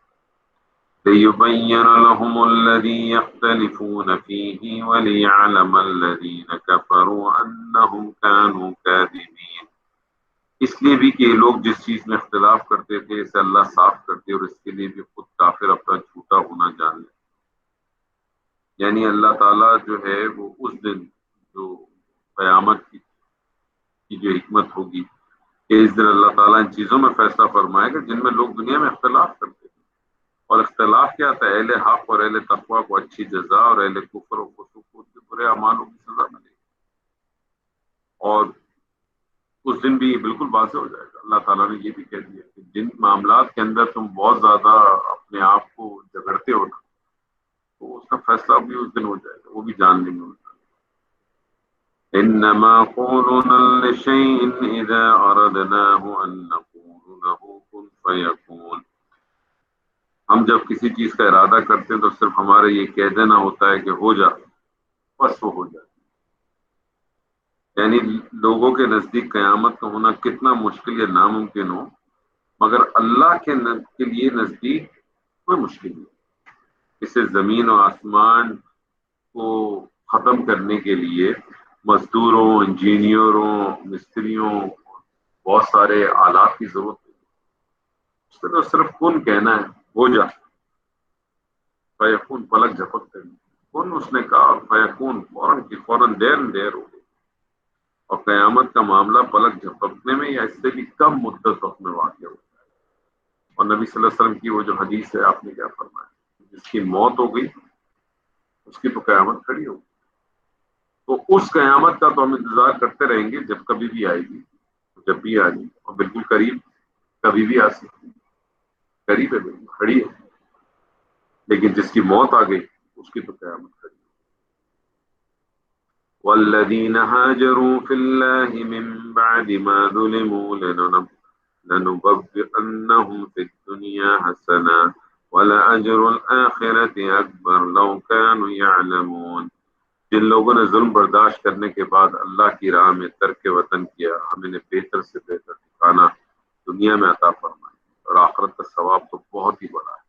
لِيُبَيِّنَ لَهُمُ الَّذِي يَخْتَلِفُونَ فِيهِ وَلِيَعْلَمَ الَّذِينَ كَفَرُوا أَنَّهُمْ كَانُوا كَاذِبِينَ۔ اس لیے بھی کہ یہ لوگ جس چیز میں اختلاف کرتے تھے اسے اللہ صاف کرتے، اور اس کے لیے بھی خود کافر اپنا جھوٹا ہونا جان لے۔ یعنی اللہ تعالیٰ جو ہے وہ اس دن جو قیامت کی جو حکمت ہوگی کہ اس دن اللہ تعالیٰ ان چیزوں میں فیصلہ فرمائے گا جن میں لوگ دنیا میں اختلاف کرتے تھے۔ اور اختلاف کیا تھا؟ اہل حق اور اہل تقویٰ کو اچھی جزا، اور اہل کفر و فسوق کو برے اعمالوں کی سزا ملے گی۔ اور اس دن بھی یہ بالکل واضح ہو جائے گا۔ اللہ تعالیٰ نے یہ بھی کہہ دیا کہ جن معاملات کے اندر تم بہت زیادہ اپنے آپ کو جگڑتے ہو نا، تو اس کا فیصلہ بھی اس دن ہو جائے گا، وہ بھی جان لیں گے۔ انما قولنا لشيء اذا اردناه ان نقول له كن فيكون۔ ہم جب کسی چیز کا ارادہ کرتے ہیں تو صرف ہمارے یہ کہہ دینا ہوتا ہے کہ ہو جا، بس وہ ہو جائے۔ یعنی لوگوں کے نزدیک قیامت کا ہونا کتنا مشکل یا ناممکن ہو، مگر اللہ کے لیے نزدیک کوئی مشکل نہیں۔ اسے زمین و آسمان کو ختم کرنے کے لیے مزدوروں، انجینئروں، مستریوں، بہت سارے آلات کی ضرورت ہے۔ اس کو تو صرف کن کہنا ہے، ہو جا، فیکون، پلک جھپکتے ہیں کن، اس نے کہا فیکون، فوراً کی فوراً، دیر دیر ہو گئی۔ اور قیامت کا معاملہ پلک جھپکنے میں یا اس سے بھی کم مدت وقت میں واقع ہوتا ہے۔ اور نبی صلی اللہ علیہ وسلم کی وہ جو حدیث ہے، آپ نے کیا فرمایا؟ جس کی موت ہو گئی اس کی تو قیامت کھڑی ہوگی۔ تو اس قیامت کا تو ہم انتظار کرتے رہیں گے جب کبھی بھی آئے گی، جب بھی آ جائے، اور بالکل قریب، کبھی بھی آ سکتی، قریب ہے، بالکل کھڑی ہے۔ لیکن جس کی موت آ گئی اس کی تو قیامت کھڑی ہے۔ والذین هاجروا فی اللہ من بعد ما ظلموا لنبوئنهم فی الدنیا حسنا ولأجر الآخرة اکبر لو كانوا يعلمون۔ جن لوگوں نے ظلم برداشت کرنے کے بعد اللہ کی راہ میں ترک وطن کیا، ہم انہیں بہتر سے بہتر ٹھکانہ دنیا میں عطا فرمائے، اور آخرت کا ثواب تو بہت ہی بڑا ہے۔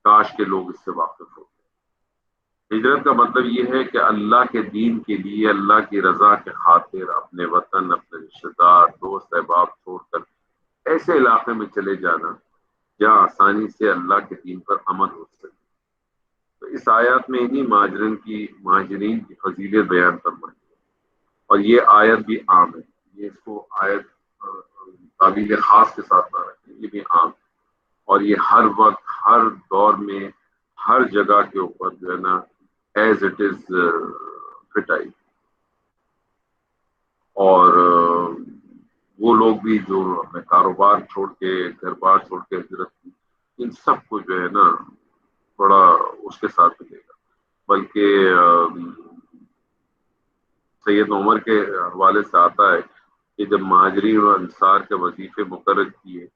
کاش کے لوگ اس سے واقف ہوتے۔ ہجرت کا مطلب یہ ہے کہ اللہ کے دین کے لیے، اللہ کی رضا کے خاطر اپنے وطن، اپنے رشتے دار، دوست احباب چھوڑ کر ایسے علاقے میں چلے جانا جہاں آسانی سے اللہ کے دین پر عمل ہو سکے۔ تو اس آیات میں انہی مہاجرین کی فضیلت بیان فرمائی ہے۔ اور یہ آیت بھی عام ہے، یہ اس کو آیت تعبیر خاص کے ساتھ نہ رکھیں، یہ بھی عام ہے۔ اور یہ ہر وقت، ہر دور میں، ہر جگہ کے اوپر جو ہے نا ایز اٹ از فٹ آئی۔ اور وہ لوگ بھی جو اپنے کاروبار چھوڑ کے، گھر بار چھوڑ کے ہجرت کی، ان سب کو جو ہے نا تھوڑا اس کے ساتھ ملے گا. بلکہ سید عمر کے حوالے سے آتا ہے کہ جب مہاجرین و انصار کے وظیفے مقرر کیے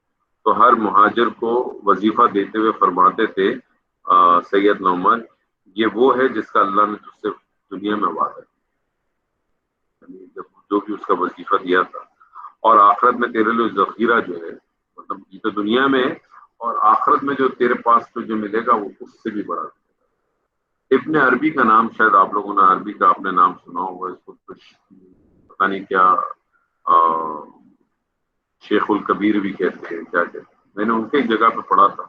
تو ہر مہاجر کو وظیفہ دیتے ہوئے فرماتے تھے سید عمر یہ وہ ہے جس کا اللہ نے تجھ سے دنیا میں وعدہ کیا، یعنی جب جو بھی اس کا وظیفہ دیا تھا، اور آخرت میں تیرے لیے ذخیرہ جو ہے، مطلب یہ تو دنیا میں ہے، اور آخرت میں جو تیرے پاس جو ملے گا وہ اس سے بھی بڑا. ابن عربی کا نام شاید آپ لوگوں نے عربی کا آپ نے نام سنا ہوگا، اس کو کچھ پتہ نہیں کیا شیخ الکبیر بھی کہتے ہیں، کیا کہتے ہیں. میں نے ان کے ایک جگہ پہ پڑھا تھا،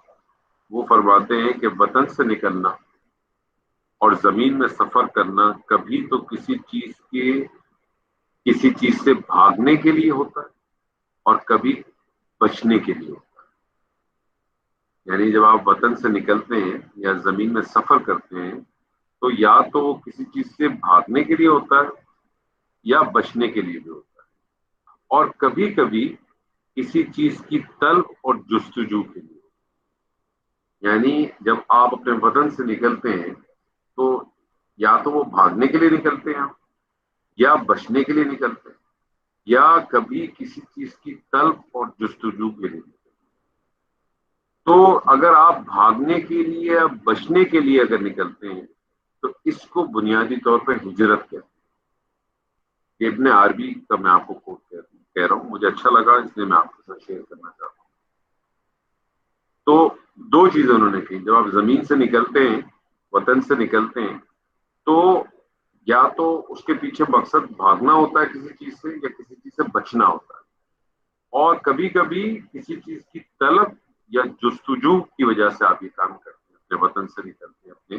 وہ فرماتے ہیں کہ وطن سے نکلنا اور زمین میں سفر کرنا کبھی تو کسی چیز سے بھاگنے کے لیے ہوتا ہے اور کبھی بچنے کے لیے ہوتا ہے. یعنی جب آپ وطن سے نکلتے ہیں یا زمین میں سفر کرتے ہیں تو یا تو وہ کسی چیز سے بھاگنے کے لیے ہوتا ہے یا بچنے کے لیے بھی ہوتا ہے، اور کبھی کبھی کسی چیز کی طلب اور جستجو کے لیے. یعنی جب آپ اپنے وطن سے نکلتے ہیں تو یا تو وہ بھاگنے کے لیے نکلتے ہیں یا بچنے کے لیے نکلتے ہیں، یا کبھی کسی چیز کی طلب اور جستجو کے لیے. تو اگر آپ بھاگنے کے لیے یا بچنے کے لیے اگر نکلتے ہیں تو اس کو بنیادی طور پر ہجرت کہتے ہیں. ابن عربی کا میں آپ کو کوٹ کہہ رہا ہوں، مجھے اچھا لگا اس لیے میں آپ کے ساتھ شیئر کرنا چاہتا ہوں. تو دو چیزیں انہوں نے کی، جب آپ زمین سے نکلتے ہیں، وطن سے نکلتے ہیں، تو یا تو اس کے پیچھے مقصد بھاگنا ہوتا ہے کسی چیز سے یا کسی چیز سے بچنا ہوتا ہے، اور کبھی کبھی کسی چیز کی طلب یا جستجو کی وجہ سے آپ یہ کام کرتے ہیں، اپنے وطن سے نکلتے ہیں، اپنے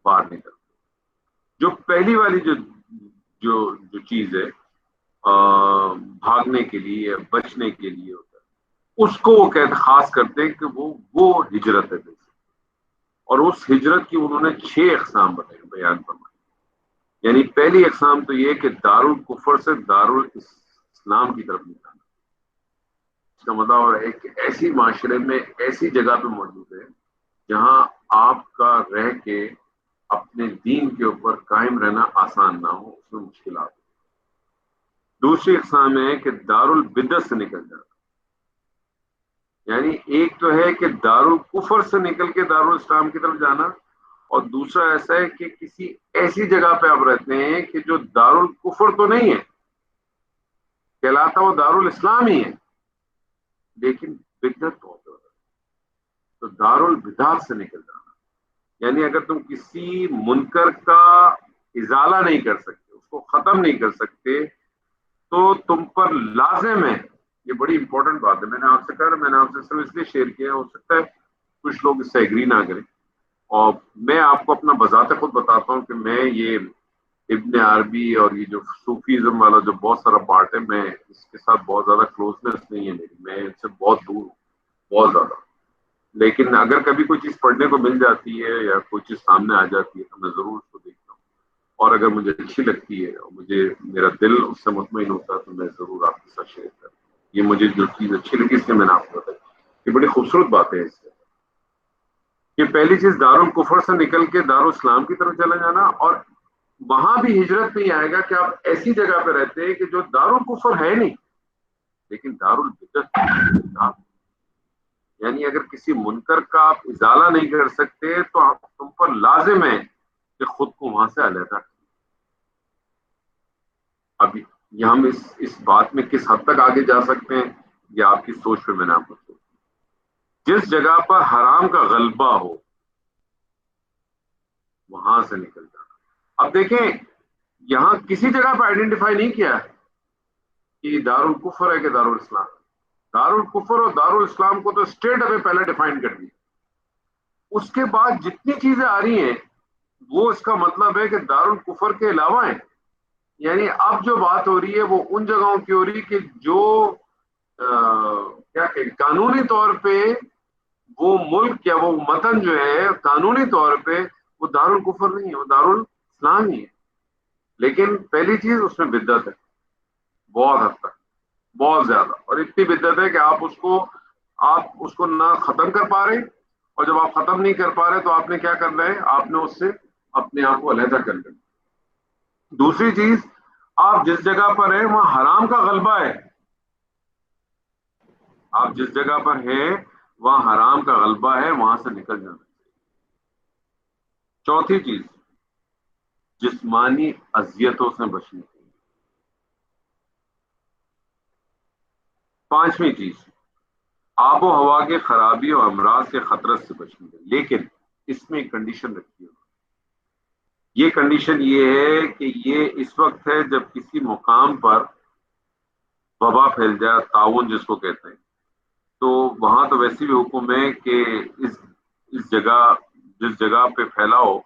باہر نکلتے ہیں. جو پہلی والی جو چیز ہے بھاگنے کے لیے بچنے کے لیے ہوتا ہے، اس کو وہ خاص کرتے ہیں کہ وہ ہجرت ہے. اور اس ہجرت کی انہوں نے 6 اقسام بیان فرمائے. یعنی پہلی اقسام تو یہ کہ دارالکفر سے دارالاسلام کی طرف نکالنا. اس کا مطلب ہے کہ ایسی معاشرے میں ایسی جگہ پہ موجود ہے جہاں آپ کا رہ کے اپنے دین کے اوپر قائم رہنا آسان نہ ہو، اس میں مشکلات. دوسری اقسام ہے کہ دارالبدعت سے نکل جانا. یعنی ایک تو ہے کہ دارالکفر سے نکل کے دارالاسلام کی طرف جانا، اور دوسرا ایسا ہے کہ کسی ایسی جگہ پہ آپ رہتے ہیں کہ جو دارالکفر تو نہیں ہے، کہلاتا وہ دارالاسلام ہی ہے، لیکن بدعت بہت زیادہ، تو دارالبدعت سے نکل جانا. یعنی اگر تم کسی منکر کا ازالہ نہیں کر سکتے، اس کو ختم نہیں کر سکتے، تو تم پر لازم ہے. یہ بڑی امپورٹنٹ بات ہے، میں نے آپ سے کہا، میں نے آپ سے صرف اس لیے شیئر کیا، ہو سکتا ہے کچھ لوگ اس سے ایگری نہ کریں. اور میں آپ کو اپنا بذات خود بتاتا ہوں کہ میں یہ ابن عربی اور یہ جو صوفیزم والا جو بہت سارا پارٹ ہے، میں اس کے ساتھ بہت زیادہ کلوزنس نہیں ہے میری، میں اس سے بہت دور ہوں، بہت زیادہ. لیکن اگر کبھی کوئی چیز پڑھنے کو مل جاتی ہے یا کوئی چیز سامنے آ جاتی ہے تو میں ضرور اس کو دیکھتا ہوں، اور اگر مجھے اچھی لگتی ہے اور مجھے میرا دل اس سے مطمئن ہوتا ہے تو میں ضرور آپ کے ساتھ شیئر کرتا ہوں. یہ مجھے جو چیز اچھی لگی اس لیے میں نے آپ کو بتائی. یہ بڑی خوبصورت بات ہے اس سے کہ پہلی چیز دارالکفر سے نکل کے دارالاسلام کی طرف چلا جانا، اور وہاں بھی ہجرت نہیں آئے گا کہ آپ ایسی جگہ پہ رہتے ہیں کہ جو دارالکفر ہے نہیں لیکن دارالبدعت. یعنی اگر کسی منکر کا آپ ازالہ نہیں کر سکتے تو تم پر لازم ہے کہ خود کو وہاں سے علیحدہ کریں. اب یہ ہم اس بات میں کس حد تک آگے جا سکتے ہیں، یہ آپ کی سوچ پہ میں نے آپ کو سوچ. جس جگہ پر حرام کا غلبہ ہو وہاں سے نکل جانا. اب دیکھیں یہاں کسی جگہ پہ آئیڈینٹیفائی نہیں کیا ہے کہ دارالکفر ہے کہ دارالاسلام. دارالکفر اور دارالاسلام کو تو اسٹیٹ ابھی پہلے ڈیفائن کر دی، اس کے بعد جتنی چیزیں آ رہی ہیں وہ اس کا مطلب ہے کہ دارالکفر کے علاوہ ہیں. یعنی اب جو بات ہو رہی ہے وہ ان جگہوں کی ہو رہی ہے کہ جو کیا کہ قانونی طور پہ وہ ملک یا وہ وطن جو ہے قانونی طور پہ وہ دارالکفر نہیں ہے، وہ دارالاسلام ہی ہے. لیکن پہلی چیز اس میں بدعت ہے، بہت حد تک، بہت زیادہ، اور اتنی بدعت ہے کہ آپ اس کو آپ اس کو نہ ختم کر پا رہے، اور جب آپ ختم نہیں کر پا رہے تو آپ نے کیا کرنا ہے، آپ نے اس سے اپنے آپ کو علیحدہ کر لینا۔ دوسری چیز، آپ جس جگہ پر ہیں وہاں حرام کا غلبہ ہے، آپ جس جگہ پر ہیں وہاں حرام کا غلبہ ہے، وہاں سے نکل جانا چاہیے۔ چوتھی چیز، جسمانی اذیتوں سے بچنے کے لیے۔ پانچویں چیز، آب و ہوا کے خرابی اور امراض کے خطرت سے بچنے کے لیے، لیکن اس میں ایک کنڈیشن رکھی ہے۔ یہ کنڈیشن یہ ہے کہ یہ اس وقت ہے جب کسی مقام پر وبا پھیل جائے، تعاون جس کو کہتے ہیں، تو وہاں تو ویسے بھی حکم ہے کہ اس جگہ، جس جگہ پہ پھیلا ہو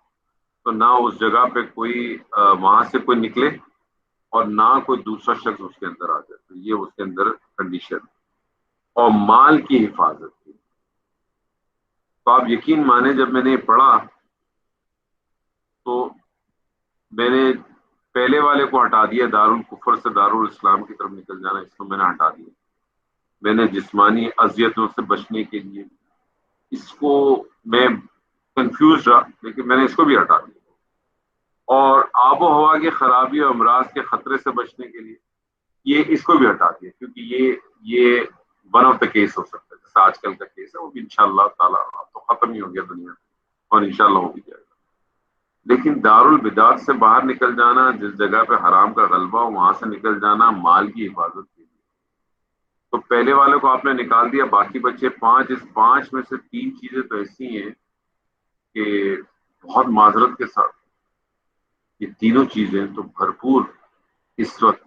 تو نہ اس جگہ پہ کوئی وہاں سے کوئی نکلے اور نہ کوئی دوسرا شخص اس کے اندر آ جائے، تو یہ اس کے اندر کنڈیشن ہے۔ اور مال کی حفاظت کی، تو آپ یقین مانیں جب میں نے یہ پڑھا تو میں نے پہلے والے کو ہٹا دیا، دارالکفر سے دارالاسلام کی طرف نکل جانا، اس کو میں نے ہٹا دیا۔ میں نے جسمانی اذیتوں سے بچنے کے لیے اس کو، میں کنفیوز رہا لیکن میں نے اس کو بھی ہٹا دیا۔ اور آب و ہوا کی خرابی اور امراض کے خطرے سے بچنے کے لیے یہ اس کو بھی ہٹا دیا، کیونکہ یہ ون آف دا کیس ہو سکتا ہے، جیسے آج کل کا کیس ہے وہ بھی انشاءاللہ تعالیٰ اب تو ختم ہی ہو گیا دنیا میں، اور انشاءاللہ ہو بھی جائے گا۔ لیکن دارالبدعات سے باہر نکل جانا، جس جگہ پہ حرام کا غلبہ ہو وہاں سے نکل جانا، مال کی حفاظت کے لیے، تو پہلے والے کو آپ نے نکال دیا، باقی بچے پانچ۔ اس پانچ میں سے تین چیزیں تو ایسی ہیں کہ بہت معذرت کے ساتھ یہ تینوں چیزیں تو بھرپور اس وقت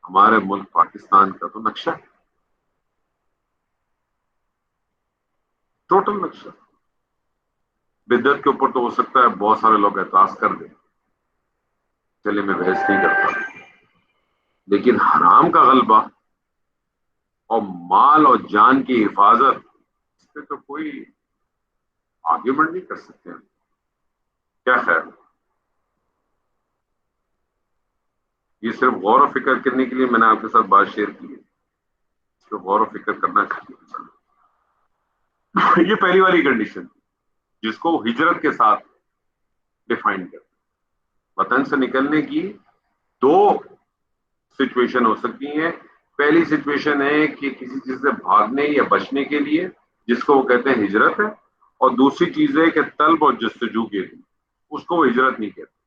ہمارے ملک پاکستان کا تو نقشہ ہے، ٹوٹل نقشہ۔ بدعت کے اوپر تو ہو سکتا ہے بہت سارے لوگ اعتراض کر دیں، چلے میں بحث نہیں کرتا، لیکن حرام کا غلبہ اور مال اور جان کی حفاظت، اس پہ تو کوئی آرگیومنٹ نہیں کر سکتے ہیں۔ کیا خیر، یہ صرف غور و فکر کرنے کے لیے میں نے آپ کے ساتھ بات شیئر کی ہے، اس پہ غور و فکر کرنا چاہیے۔ یہ پہلی والی کنڈیشن جس کو ہجرت کے ساتھ ڈیفائن کرتے ہیں۔ وطن سے نکلنے کی دو سچویشن ہو سکتی ہیں۔ پہلی سچویشن ہے کہ کسی چیز سے بھاگنے یا بچنے کے لیے، جس کو وہ کہتے ہیں ہجرت ہے، اور دوسری چیز ہے کہ طلب اور جستجو کے لیے، اس کو وہ ہجرت نہیں کہتے۔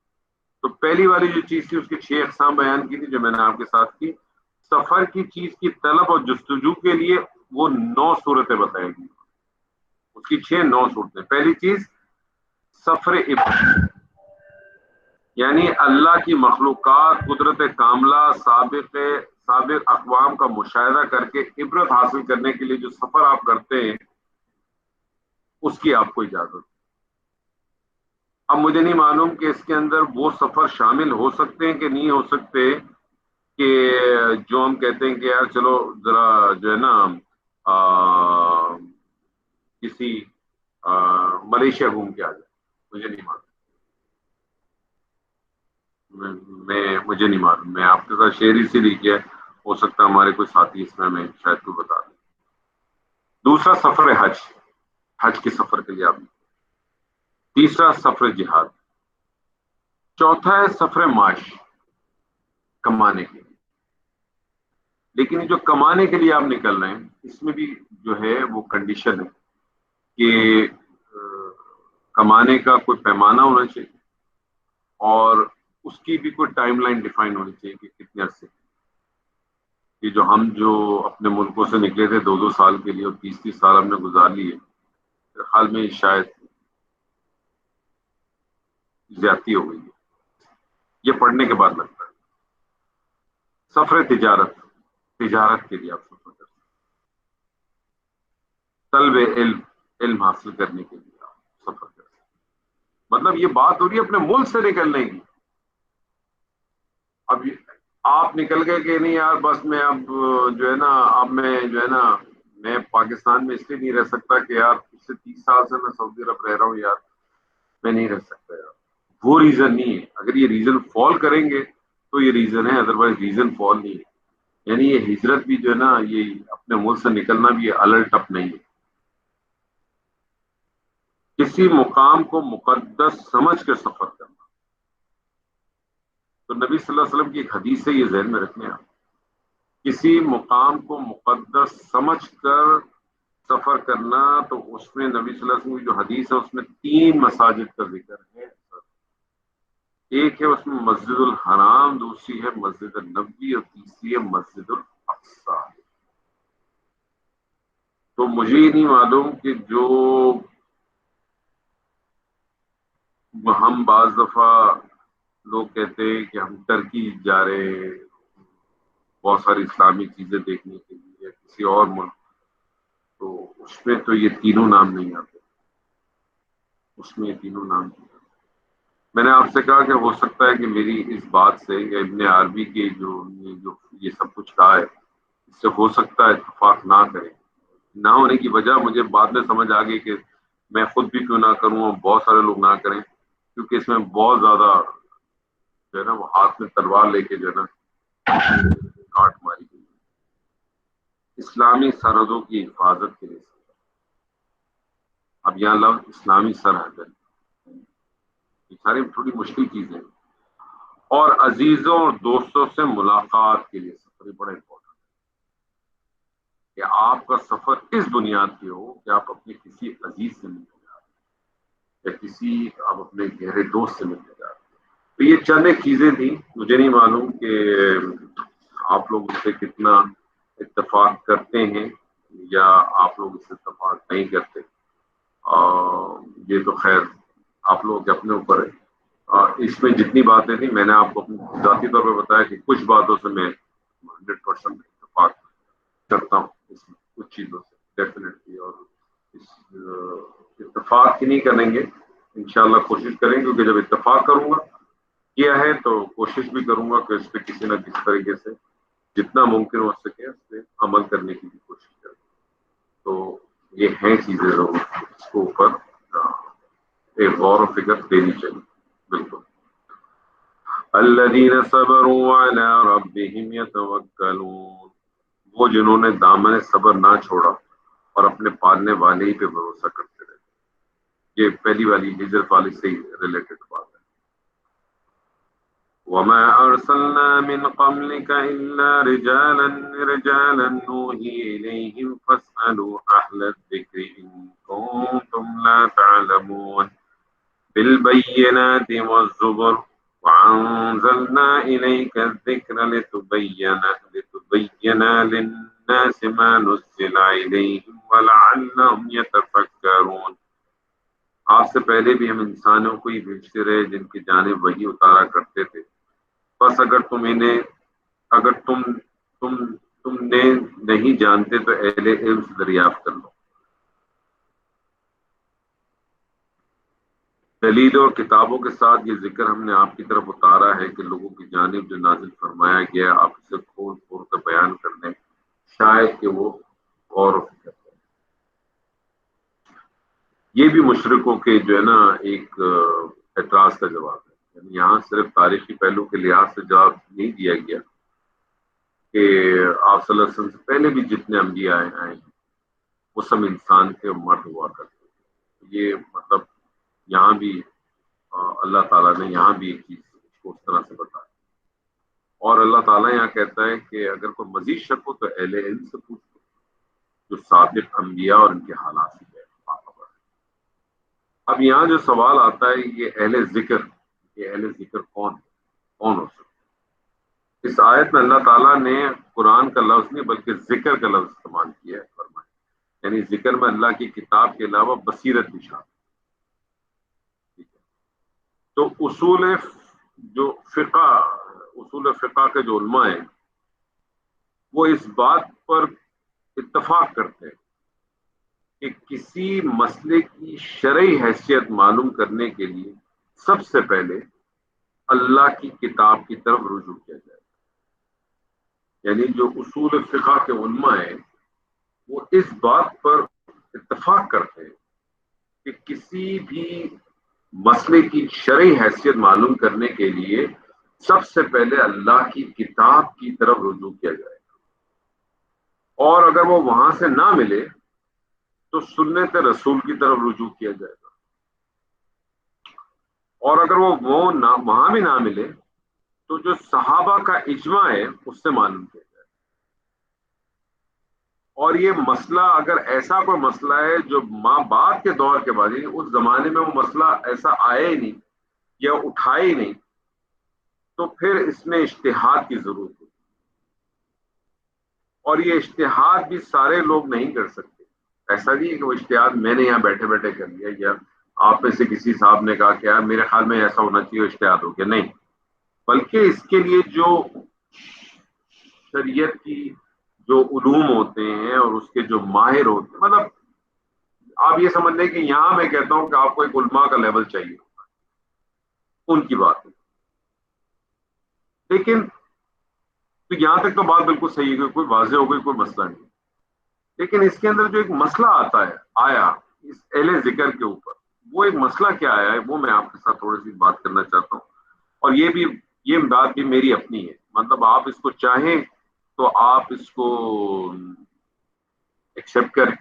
تو پہلی والی جو چیز تھی اس کی 6 اقسام بیان کی تھی جو میں نے آپ کے ساتھ کی۔ سفر کی چیز کی طلب اور جستجو کے لیے وہ 9 صورتیں بتائی گئی، اس کی 9 صورتیں۔ پہلی چیز سفر عبرت، یعنی اللہ کی مخلوقات، قدرت کاملہ، سابق اقوام کا مشاہدہ کر کے عبرت حاصل کرنے کے لیے جو سفر آپ کرتے ہیں اس کی آپ کو اجازت۔ اب مجھے نہیں معلوم کہ اس کے اندر وہ سفر شامل ہو سکتے ہیں کہ نہیں ہو سکتے، کہ جو ہم کہتے ہیں کہ یار چلو ذرا جو ہے نا کسی ملیشیا گھوم کے آ جائے، مجھے نہیں معلوم، مجھے نہیں معلوم، میں آپ کے ساتھ شیئر اسی لیے کیا، ہو سکتا ہے ہمارے کوئی ساتھی اس میں ہمیں شاید کوئی بتا دیں۔ دوسرا سفر حج، حج کے سفر کے لیے آپ۔ تیسرا سفر جہاد۔ چوتھا ہے سفر معاش، کمانے کے لیے۔ لیکن یہ جو کمانے کے لیے آپ نکل رہے ہیں اس میں بھی جو ہے وہ کنڈیشن ہے کہ کمانے کا کوئی پیمانہ ہونا چاہیے، اور اس کی بھی کوئی ٹائم لائن ڈیفائن ہونی چاہیے کہ کتنے عرصے کہ جو ہم جو اپنے ملکوں سے نکلے تھے 2 سال کے لیے اور 30 سال ہم نے گزار لیے، میرے خیال میں شاید زیادتی ہو گئی ہے، یہ پڑھنے کے بعد لگتا ہے۔ سفر تجارت، تجارت کے لیے آپ سفر کرتے ہیں۔ طلب علم، علم حاصل کرنے کے لیے آپ سفر کرتے ہیں۔ مطلب یہ بات ہو رہی ہے اپنے ملک سے نکلنے کی۔ اب آپ نکل گئے کہ نہیں یار بس میں اب جو ہے نا، اب میں جو ہے نا میں پاکستان میں اس لیے نہیں رہ سکتا کہ یار پچھلے 30 سال سے میں سعودی عرب رہ رہا ہوں، یار میں نہیں رہ سکتا یار، وہ ریزن نہیں ہے۔ اگر یہ ریزن فال کریں گے تو یہ ریزن ہے، ادروائز ریزن فال نہیں ہے۔ یعنی یہ ہجرت بھی جو ہے نا، یہ اپنے ملک سے نکلنا بھی الرٹ اپ نہیں ہے، کسی مقام کو مقدس سمجھ کے سفر کرنا. تو نبی صلی اللہ علیہ وسلم کی ایک حدیث ہے، یہ ذہن میں رکھیں آپ. کسی مقام کو مقدس سمجھ کر سفر کرنا، تو اس میں نبی صلی اللہ علیہ وسلم کی جو حدیث ہے اس میں 3 مساجد کا ذکر ہے. ایک ہے اس میں مسجد الحرام، دوسری ہے مسجد النبوی، اور تیسری ہے مسجد الاقصی. تو مجھے یہ نہیں معلوم کہ جو ہم بعض دفعہ لوگ کہتے ہیں کہ ہم ٹرکی جا رہے ہیں بہت ساری اسلامی چیزیں دیکھنے کے لیے کسی اور ملک، تو اس میں تو یہ تینوں نام نہیں آتے. اس میں یہ تینوں نام نہیں آتے. میں نے آپ سے کہا کہ ہو سکتا ہے کہ میری اس بات سے یا ابن عربی کے جو یہ سب کچھ کہا ہے اس سے ہو سکتا ہے اتفاق نہ کریں. نہ ہونے کی وجہ مجھے بعد میں سمجھ آ گئی کہ میں خود بھی کیوں نہ کروں اور بہت سارے لوگ نہ کریں، کیونکہ اس میں بہت زیادہ جو ہے نا وہ ہاتھ میں تلوار لے کے جو ہے نا کاٹ ماری گئی اسلامی سرحدوں کی حفاظت کے لیے. اب یہاں لفظ اسلامی سرحد ہے، یہ ساری تھوڑی مشکل چیزیں ہیں. اور عزیزوں اور دوستوں سے ملاقات کے لیے سفر بڑا امپورٹنٹ ہے کہ آپ کا سفر اس بنیاد پہ ہو کہ آپ اپنے کسی عزیز سے ملنے جا رہے ہیں یا کسی آپ اپنے گہرے دوست سے ملنے جا رہے ہیں. تو یہ چند ایک چیزیں تھیں. مجھے نہیں معلوم کہ آپ لوگ اس سے کتنا اتفاق کرتے ہیں یا آپ لوگ اس سے اتفاق نہیں کرتے. یہ تو خیر آپ لوگوں کے اپنے اوپر ہے. اس میں جتنی باتیں تھیں میں نے آپ کو اپنے ذاتی طور پہ بتایا کہ کچھ باتوں سے میں 100% اتفاق کرتا ہوں، اس میں کچھ چیزوں سے ڈیفینیٹلی. اور اس اتفاق ہی نہیں کریں گے انشاءاللہ کوشش کریں گے، کیونکہ جب اتفاق کروں گا کیا ہے تو کوشش بھی کروں گا کہ اس پہ کسی نہ کسی طریقے سے جتنا ممکن ہو سکے اس پہ عمل کرنے کی بھی کوشش کریں. تو یہ ہیں چیزیں لوگوں اس کے اوپر ایک غور و فکر دینی چاہیے. بالکل. الذین صبروا علی ربہم یتوکلون، وہ جنہوں نے دامن صبر نہ چھوڑا اور اپنے پالنے والے ہی پہ بھروسہ کرتے رہے. یہ پہلی والی ہجرت والی سے ہی ریلیٹڈ بات ہے. وما ارسلنا من قبلك الا رجالا نوحي اليهم فاسالوا اهل الذكر ان كنتم لا تعلمون بالبينات والزبر وأنزلنا إليك الذكر لتبين للناس ما نزل إليهم ولعلهم يتفكرون. آپ سے پہلے بھی ہم انسانوں کو ہی بھیجتے رہے جن کی جانب وحی اتارا کرتے تھے. بس اگر تم نے نہیں جانتے تو اہل علم سے دریافت کر لو. دلیل اور کتابوں کے ساتھ یہ ذکر ہم نے آپ کی طرف اتارا ہے کہ لوگوں کی جانب جو نازل فرمایا گیا آپ اسے کھول کھول کر بیان کر دیں، شاید کہ وہ غور و فکر کریں. یہ بھی مشرکوں کے جو ہے نا ایک اعتراض کا جواب ہے. یعنی یہاں صرف تاریخی پہلو کے لحاظ سے جواب نہیں دیا گیا کہ آپ صلی اللہ علیہ وسلم سے پہلے بھی جتنے انبیاء آئے ہیں وہ سب انسان کے مرد ہوا کرتے تھے. یہ مطلب یہاں بھی اللہ تعالیٰ نے یہاں بھی ایک چیز کو اس طرح سے بتایا. اور اللہ تعالیٰ یہاں کہتا ہے کہ اگر کوئی مزید شک ہو تو اہل علم سے پوچھ لو جو سابق انبیاء اور ان کے حالات سے باخبر ہے. اب یہاں جو سوال آتا ہے یہ اہل ذکر کون ہو سکتا ہے؟ اس آیت میں اللہ تعالیٰ نے قرآن کا لفظ نہیں بلکہ ذکر کا لفظ استعمال کیا ہے. فرمایا یعنی ذکر میں اللہ کی کتاب کے علاوہ بصیرت بھی شامل. تو اصول فقہ کے جو علماء ہیں وہ اس بات پر اتفاق کرتے ہیں کہ کسی مسئلے کی شرعی حیثیت معلوم کرنے کے لیے سب سے پہلے اللہ کی کتاب کی طرف رجوع کیا جائے. یعنی جو اصول فقہ کے علماء ہیں وہ اس بات پر اتفاق کرتے ہیں کہ کسی بھی مسئلے کی شرعی حیثیت معلوم کرنے کے لیے سب سے پہلے اللہ کی کتاب کی طرف رجوع کیا جائے گا، اور اگر وہ وہاں سے نہ ملے تو سنت رسول کی طرف رجوع کیا جائے گا. اور اگر وہ وہاں بھی نہ ملے تو جو صحابہ کا اجماع ہے اس سے معلوم کیا جائے. اور یہ مسئلہ اگر ایسا کوئی مسئلہ ہے جو ماں بعد کے دور کے بعد اس زمانے میں وہ مسئلہ ایسا آیا ہی نہیں یا اٹھایا ہی نہیں, تو پھر اس میں اجتہاد کی ضرورت ہوتی. اور یہ اجتہاد بھی سارے لوگ نہیں کر سکتے. ایسا نہیں ہے کہ وہ اجتہاد میں نے یہاں بیٹھے بیٹھے کر لیا, یا آپ میں سے کسی صاحب نے کہا کہ یار میرے خیال میں ایسا ہونا چاہیے, اجتہاد ہو گیا. نہیں, بلکہ اس کے لیے جو شریعت کی جو علوم ہوتے ہیں اور اس کے جو ماہر ہوتے ہیں, مطلب آپ یہ سمجھ لیں کہ یہاں میں کہتا ہوں کہ آپ کو ایک علماء کا لیول چاہیے, ان کی بات ہے. لیکن تو یہاں تک تو بات بالکل صحیح ہے کہ کوئی واضح ہو گئی, کوئی مسئلہ نہیں. لیکن اس کے اندر جو ایک مسئلہ آیا اس اہل ذکر کے اوپر, وہ ایک مسئلہ کیا آیا ہے وہ میں آپ کے ساتھ تھوڑی سی بات کرنا چاہتا ہوں. اور یہ بات بھی میری اپنی ہے, مطلب آپ اس کو چاہیں تو آپ اس کو ایکسپٹ کریں,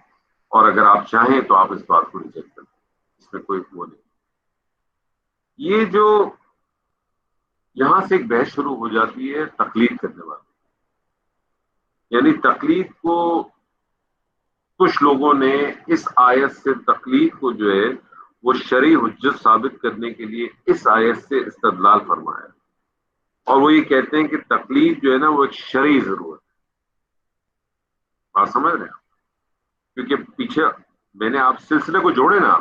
اور اگر آپ چاہیں تو آپ اس بات کو ریجیکٹ کریں, اس میں کوئی وہ نہیں. یہ جو یہاں سے ایک بحث شروع ہو جاتی ہے تقلید کرنے والی, یعنی تقلید کو کچھ لوگوں نے اس آیت سے تقلید کو جو ہے وہ شرعی حجت ثابت کرنے کے لیے اس آیت سے استدلال فرمایا, اور وہ یہ کہتے ہیں کہ تقلید جو ہے نا وہ ایک شرعی ضرورت ہے. بات سمجھ رہے ہیں؟ کیونکہ پیچھے میں نے آپ سلسلے کو جوڑے نا,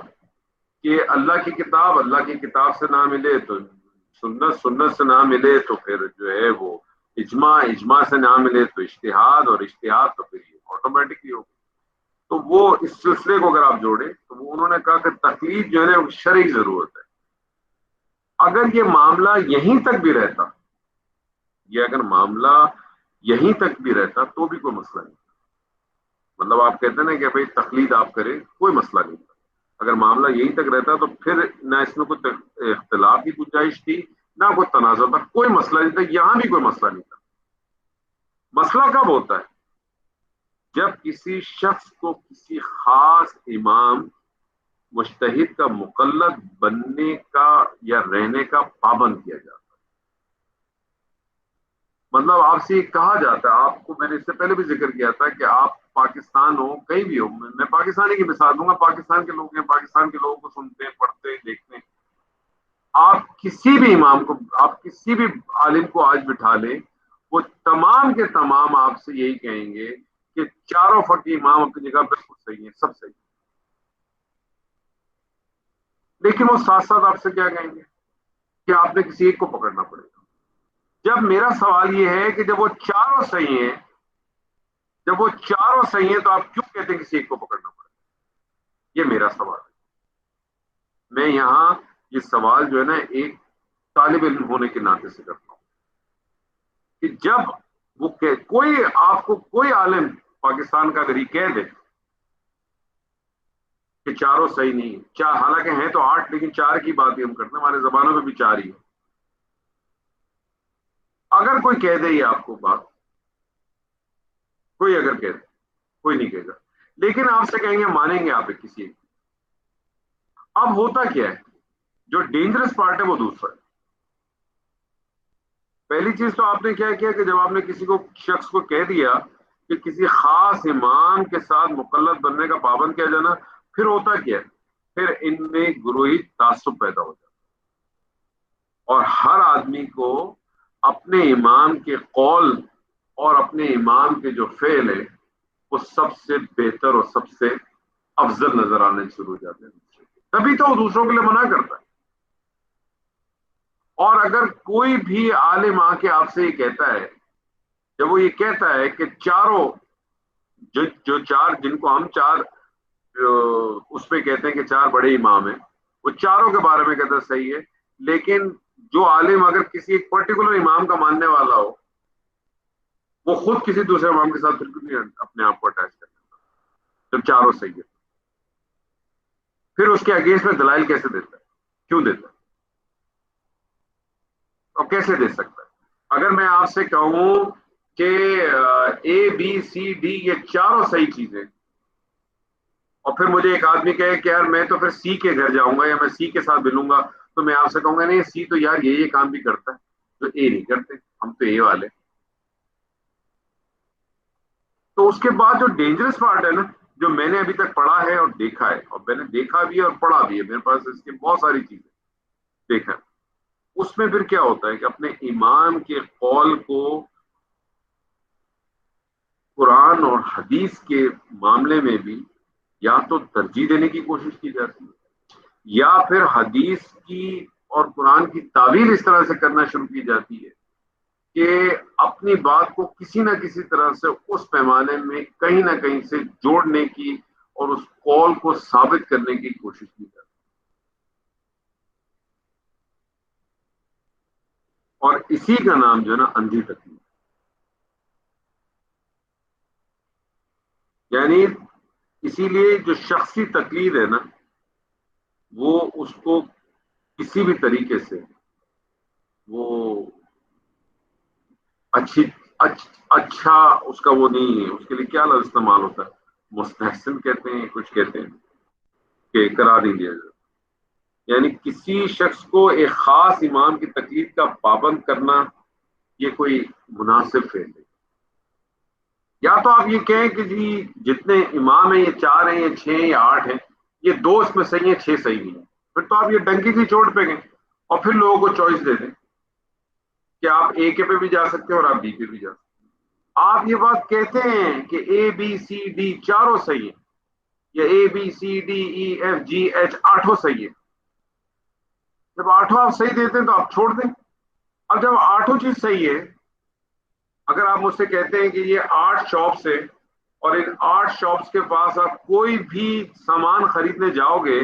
کہ اللہ کی کتاب سے نہ ملے تو سنت سے نہ ملے تو پھر جو ہے وہ اجماع سے نہ ملے تو اجتہاد, اور اجتہاد تو پھر یہ آٹومیٹکلی ہوگا. تو وہ اس سلسلے کو اگر آپ جوڑیں تو وہ انہوں نے کہا کہ تقلید جو ہے نا شرعی ضرورت ہے. اگر یہ معاملہ یہیں تک بھی رہتا, اگر معاملہ یہیں تک بھی رہتا تو بھی کوئی مسئلہ نہیں. مطلب آپ کہتے ہیں نا کہ بھائی تقلید آپ کریں, کوئی مسئلہ نہیں تھا. اگر معاملہ یہیں تک رہتا تو پھر نہ اس میں کوئی اختلاف کی گنجائش تھی, نہ کوئی تنازع تھا, کوئی مسئلہ نہیں تھا. یہاں بھی کوئی مسئلہ نہیں تھا. مسئلہ کب ہوتا ہے؟ جب کسی شخص کو کسی خاص امام مجتہد کا مقلد بننے کا یا رہنے کا پابند کیا جاتا ہے. مطلب آپ سے یہ کہا جاتا ہے, آپ کو میں نے اس سے پہلے بھی ذکر کیا تھا کہ آپ پاکستان ہو, کہیں بھی ہو, میں پاکستانی کی مثال دوں گا, پاکستان کے لوگ ہیں, پاکستان کے لوگوں کو سنتے ہیں, پڑھتے ہیں, دیکھتے ہیں. آپ کسی بھی امام کو, آپ کسی بھی عالم کو آج بٹھا لیں, وہ تمام کے تمام آپ سے یہی کہیں گے کہ چاروں فقی امام اپنی جگہ بالکل صحیح ہیں, سب صحیح. لیکن وہ ساتھ ساتھ آپ سے کیا کہیں گے کہ آپ نے کسی ایک کو پکڑنا پڑے گا. جب میرا سوال یہ ہے کہ جب وہ چاروں صحیح ہیں تو آپ کیوں کہتے ہیں کسی ایک کو پکڑنا پڑے گا؟ یہ میرا سوال ہے. میں یہاں یہ سوال جو ہے نا ایک طالب علم ہونے کے ناطے سے کرتا ہوں کہ جب کوئی آپ کو کوئی عالم پاکستان کا اگر یہ کہہ دے کہ چاروں صحیح نہیں, حالانکہ ہیں تو 8, لیکن 4 کی بات ہی ہم کرتے ہیں, ہمارے زبانوں میں بھی 4 ہی ہے. اگر کوئی کہہ دے یہ آپ کو بات, کوئی اگر کہہ دے, کوئی نہیں کہے گا, لیکن آپ سے کہیں گے مانیں گے آپ کسی ایک. اب ہوتا کیا ہے, جو ڈینجرس پارٹ ہے وہ دوسرا ہے. پہلی چیز تو آپ نے کیا کیا کہ جب آپ نے کسی کو شخص کو کہہ دیا کہ کسی خاص امام کے ساتھ مقلد بننے کا پابند کیا جانا, پھر ہوتا کیا ہے, پھر ان میں گروہی تعصب پیدا ہو جاتا ہے, اور ہر آدمی کو اپنے امام کے قول اور اپنے امام کے جو فعل ہے وہ سب سے بہتر اور سب سے افضل نظر آنے شروع ہو جاتے ہیں. تبھی تو وہ دوسروں کے لیے منع کرتا ہے. اور اگر کوئی بھی عالم آ کے آپ سے یہ کہتا ہے, جب وہ یہ کہتا ہے کہ چاروں جو چار, جن کو ہم چار اس پہ کہتے ہیں کہ 4 بڑے امام ہیں, وہ چاروں کے بارے میں کہتا ہے صحیح ہے, لیکن جو عالم اگر کسی ایک پرٹیکولر امام کا ماننے والا ہو, وہ خود کسی دوسرے امام کے ساتھ بالکل نہیں اپنے آپ کو اٹیچ کر لیتا جب چاروں صحیح ہے. پھر اس کے اگینسٹ میں دلائل کیسے دیتا ہے, کیوں دیتا ہے, اور کیسے دے سکتا ہے؟ اگر میں آپ سے کہوں کہ ABCD یہ چاروں صحیح چیزیں, اور پھر مجھے ایک آدمی کہے کہ یار میں تو پھر سی کے گھر جاؤں گا یا میں سی کے ساتھ ملوں گا, تو میں آپ سے کہوں گا نہیں سی تو یار یہ کام بھی کرتا ہے جو اے نہیں کرتے، ہم تو اے والے. تو اس کے بعد جو ڈینجرس پارٹ ہے نا، جو میں نے ابھی تک پڑھا ہے اور دیکھا ہے، اور میں نے دیکھا بھی ہے اور پڑھا بھی ہے، میرے پاس اس کی بہت ساری چیزیں دیکھا ہے. اس میں پھر کیا ہوتا ہے کہ اپنے ایمان کے قول کو قرآن اور حدیث کے معاملے میں بھی یا تو ترجیح دینے کی کوشش کی جاتی ہے، یا پھر حدیث کی اور قرآن کی تعویل اس طرح سے کرنا شروع کی جاتی ہے کہ اپنی بات کو کسی نہ کسی طرح سے اس پیمانے میں کہیں نہ کہیں سے جوڑنے کی اور اس قول کو ثابت کرنے کی کوشش کی جاتی ہے. اور اسی کا نام جو ہے نا اندھی تقلید. یعنی اسی لیے جو شخصی تقلید ہے نا، وہ اس کو کسی بھی طریقے سے وہ اچھی اچھا اس کا وہ نہیں ہے. اس کے لیے کیا لفظ استعمال ہوتا ہے، مستحسن کہتے ہیں، کچھ کہتے ہیں کہ قرار نہیں دیا جائے. یعنی کسی شخص کو ایک خاص امام کی تقلید کا پابند کرنا یہ کوئی مناسب فعل ہے. یا تو آپ یہ کہیں کہ جی جتنے امام ہیں یہ 4 ہیں، یہ 6 ہیں، یا 8 ہیں، یہ 2 اس میں صحیح ہیں، 6 صحیح نہیں ہیں. پھر تو آپ یہ ڈنکی کی چوٹ پہ گئے اور پھر لوگوں کو چوائس دے دیں کہ آپ اے کے پہ بھی جا سکتے ہیں اور آپ بی پہ بھی جا سکتے ہیں. آپ یہ بات کہتے ہیں کہ اے بی سی ڈی چاروں صحیح ہیں، یا A B C D E F G H 8 صحیح ہے. جب 8 آپ صحیح دیتے ہیں تو آپ چھوڑ دیں. اب جب 8 چیز صحیح ہے، اگر آپ مجھ سے کہتے ہیں کہ یہ 8 شاپس ہے اور ان 8 شاپس کے پاس آپ کوئی بھی سامان خریدنے جاؤ گے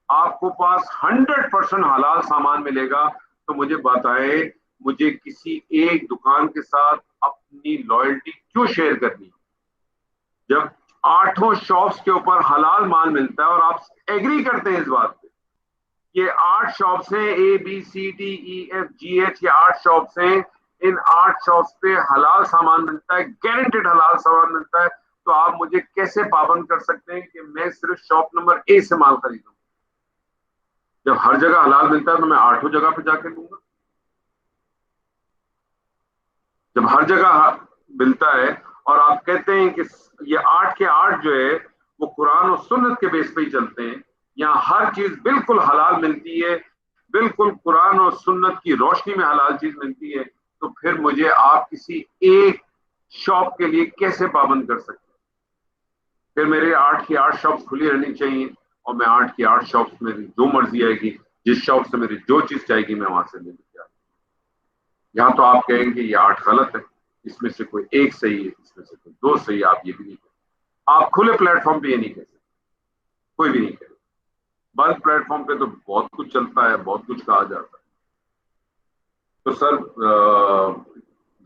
آپ کو پاس 100% حلال سامان ملے گا، تو مجھے بتائیں مجھے کسی ایک دکان کے ساتھ اپنی لائلٹی کیوں شیئر کرنی؟ جب 8 شاپس کے اوپر حلال مال ملتا ہے اور آپ ایگری کرتے ہیں اس بات پہ، یہ 8 شاپس ہیں، A B C D E F G H, یہ 8 شاپس ہیں، ان 8 شاپس پہ حلال سامان ملتا ہے، گارنٹیڈ حلال سامان ملتا ہے. تو آپ مجھے کیسے پابند کر سکتے ہیں کہ میں صرف شاپ نمبر اے سے مال خریدوں؟ جب ہر جگہ حلال ملتا ہے تو میں 8 جگہ پہ جا کے لوں گا. جب ہر جگہ ملتا ہے اور آپ کہتے ہیں کہ یہ 8 کے 8 جو ہے وہ قرآن و سنت کے بیس پہ ہی چلتے ہیں، یہاں ہر چیز بالکل حلال ملتی ہے، بالکل قرآن اور سنت کی روشنی میں حلال چیز ملتی ہے، تو پھر مجھے آپ کسی ایک شاپ کے لیے کیسے پابند کر سکتے ہیں؟ پھر میرے 8 کی 8 شاپس کھلی رہنی چاہیے اور میں 8 کی 8 شاپس میں جو مرضی آئے گی، جس شاپ سے میری جو چیز چاہے گی میں وہاں سے لے کے آؤں. یہاں تو آپ کہیں گے یہ 8 غلط ہے، اس میں سے کوئی ایک صحیح ہے، اس میں سے کوئی 2 صحیح ہے. آپ یہ بھی نہیں کہتے. آپ کھلے پلیٹ فارم پہ یہ نہیں کہہ سکتے، کوئی بھی نہیں کہتے. بند پلیٹ فارم پہ تو بہت کچھ چلتا ہے، بہت کچھ کہا جاتا ہے. تو سر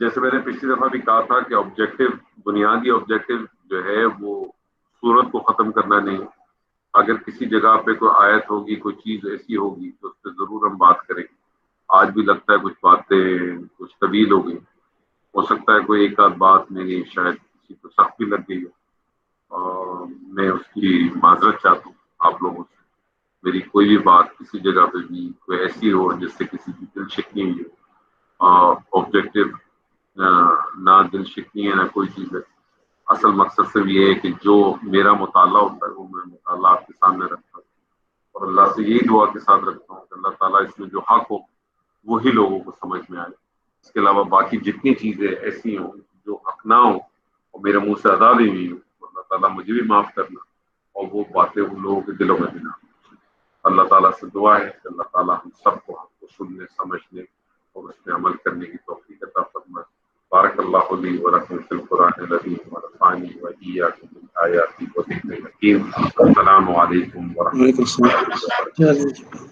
جیسے میں نے پچھلی دفعہ بھی کہا تھا کہ آبجیکٹو، بنیادی آبجیکٹو جو ہے وہ صورت کو ختم کرنا نہیں. اگر کسی جگہ پہ کوئی آیت ہوگی، کوئی چیز ایسی ہوگی تو اس پہ ضرور ہم بات کریں گے. آج بھی لگتا ہے کچھ باتیں کچھ طویل ہو گئی، ہو سکتا ہے کوئی ایک آدھ بات میری شاید کسی کو سخت بھی لگ گئی ہو، اور میں اس کی معذرت چاہتا ہوں آپ لوگوں سے. میری کوئی بھی بات کسی جگہ پہ بھی کوئی ایسی ہو جس سے کسی کی دل شکنی ہوئی ہو، آبجیکٹو نہ دل شکنی ہے نہ کوئی چیز ہے. اصل مقصد صرف یہ ہے کہ جو میرا مطالعہ ہوتا ہے وہ میں مطالعہ آپ کے سامنے رکھتا ہوں، اور اللہ سے یہی دعا کے ساتھ رکھتا ہوں کہ اللہ تعالیٰ اس میں جو حق ہو وہی لوگوں کو سمجھ میں آئے. اس کے علاوہ باقی جتنی چیزیں ایسی ہوں جو حق نہ ہوں اور میرے منہ سے ادا بھی ہوئی ہوں، اللہ تعالیٰ مجھے بھی معاف کرنا اور وہ باتیں ان لوگوں کے دلوں میں بھی نہ. اللہ تعالیٰ سے دعا ہے کہ اللہ تعالیٰ ہم سب کو حق کو سننے، سمجھنے اور اس میں عمل کرنے کی توفیق عطا فرمائے. بارک اللہ لی و لکم فی القرآن العظیم ونفعنی و ایاکم بالآیات والذکر الحکیم. السلام علیکم ورحمۃ اللہ وبرکاتہ.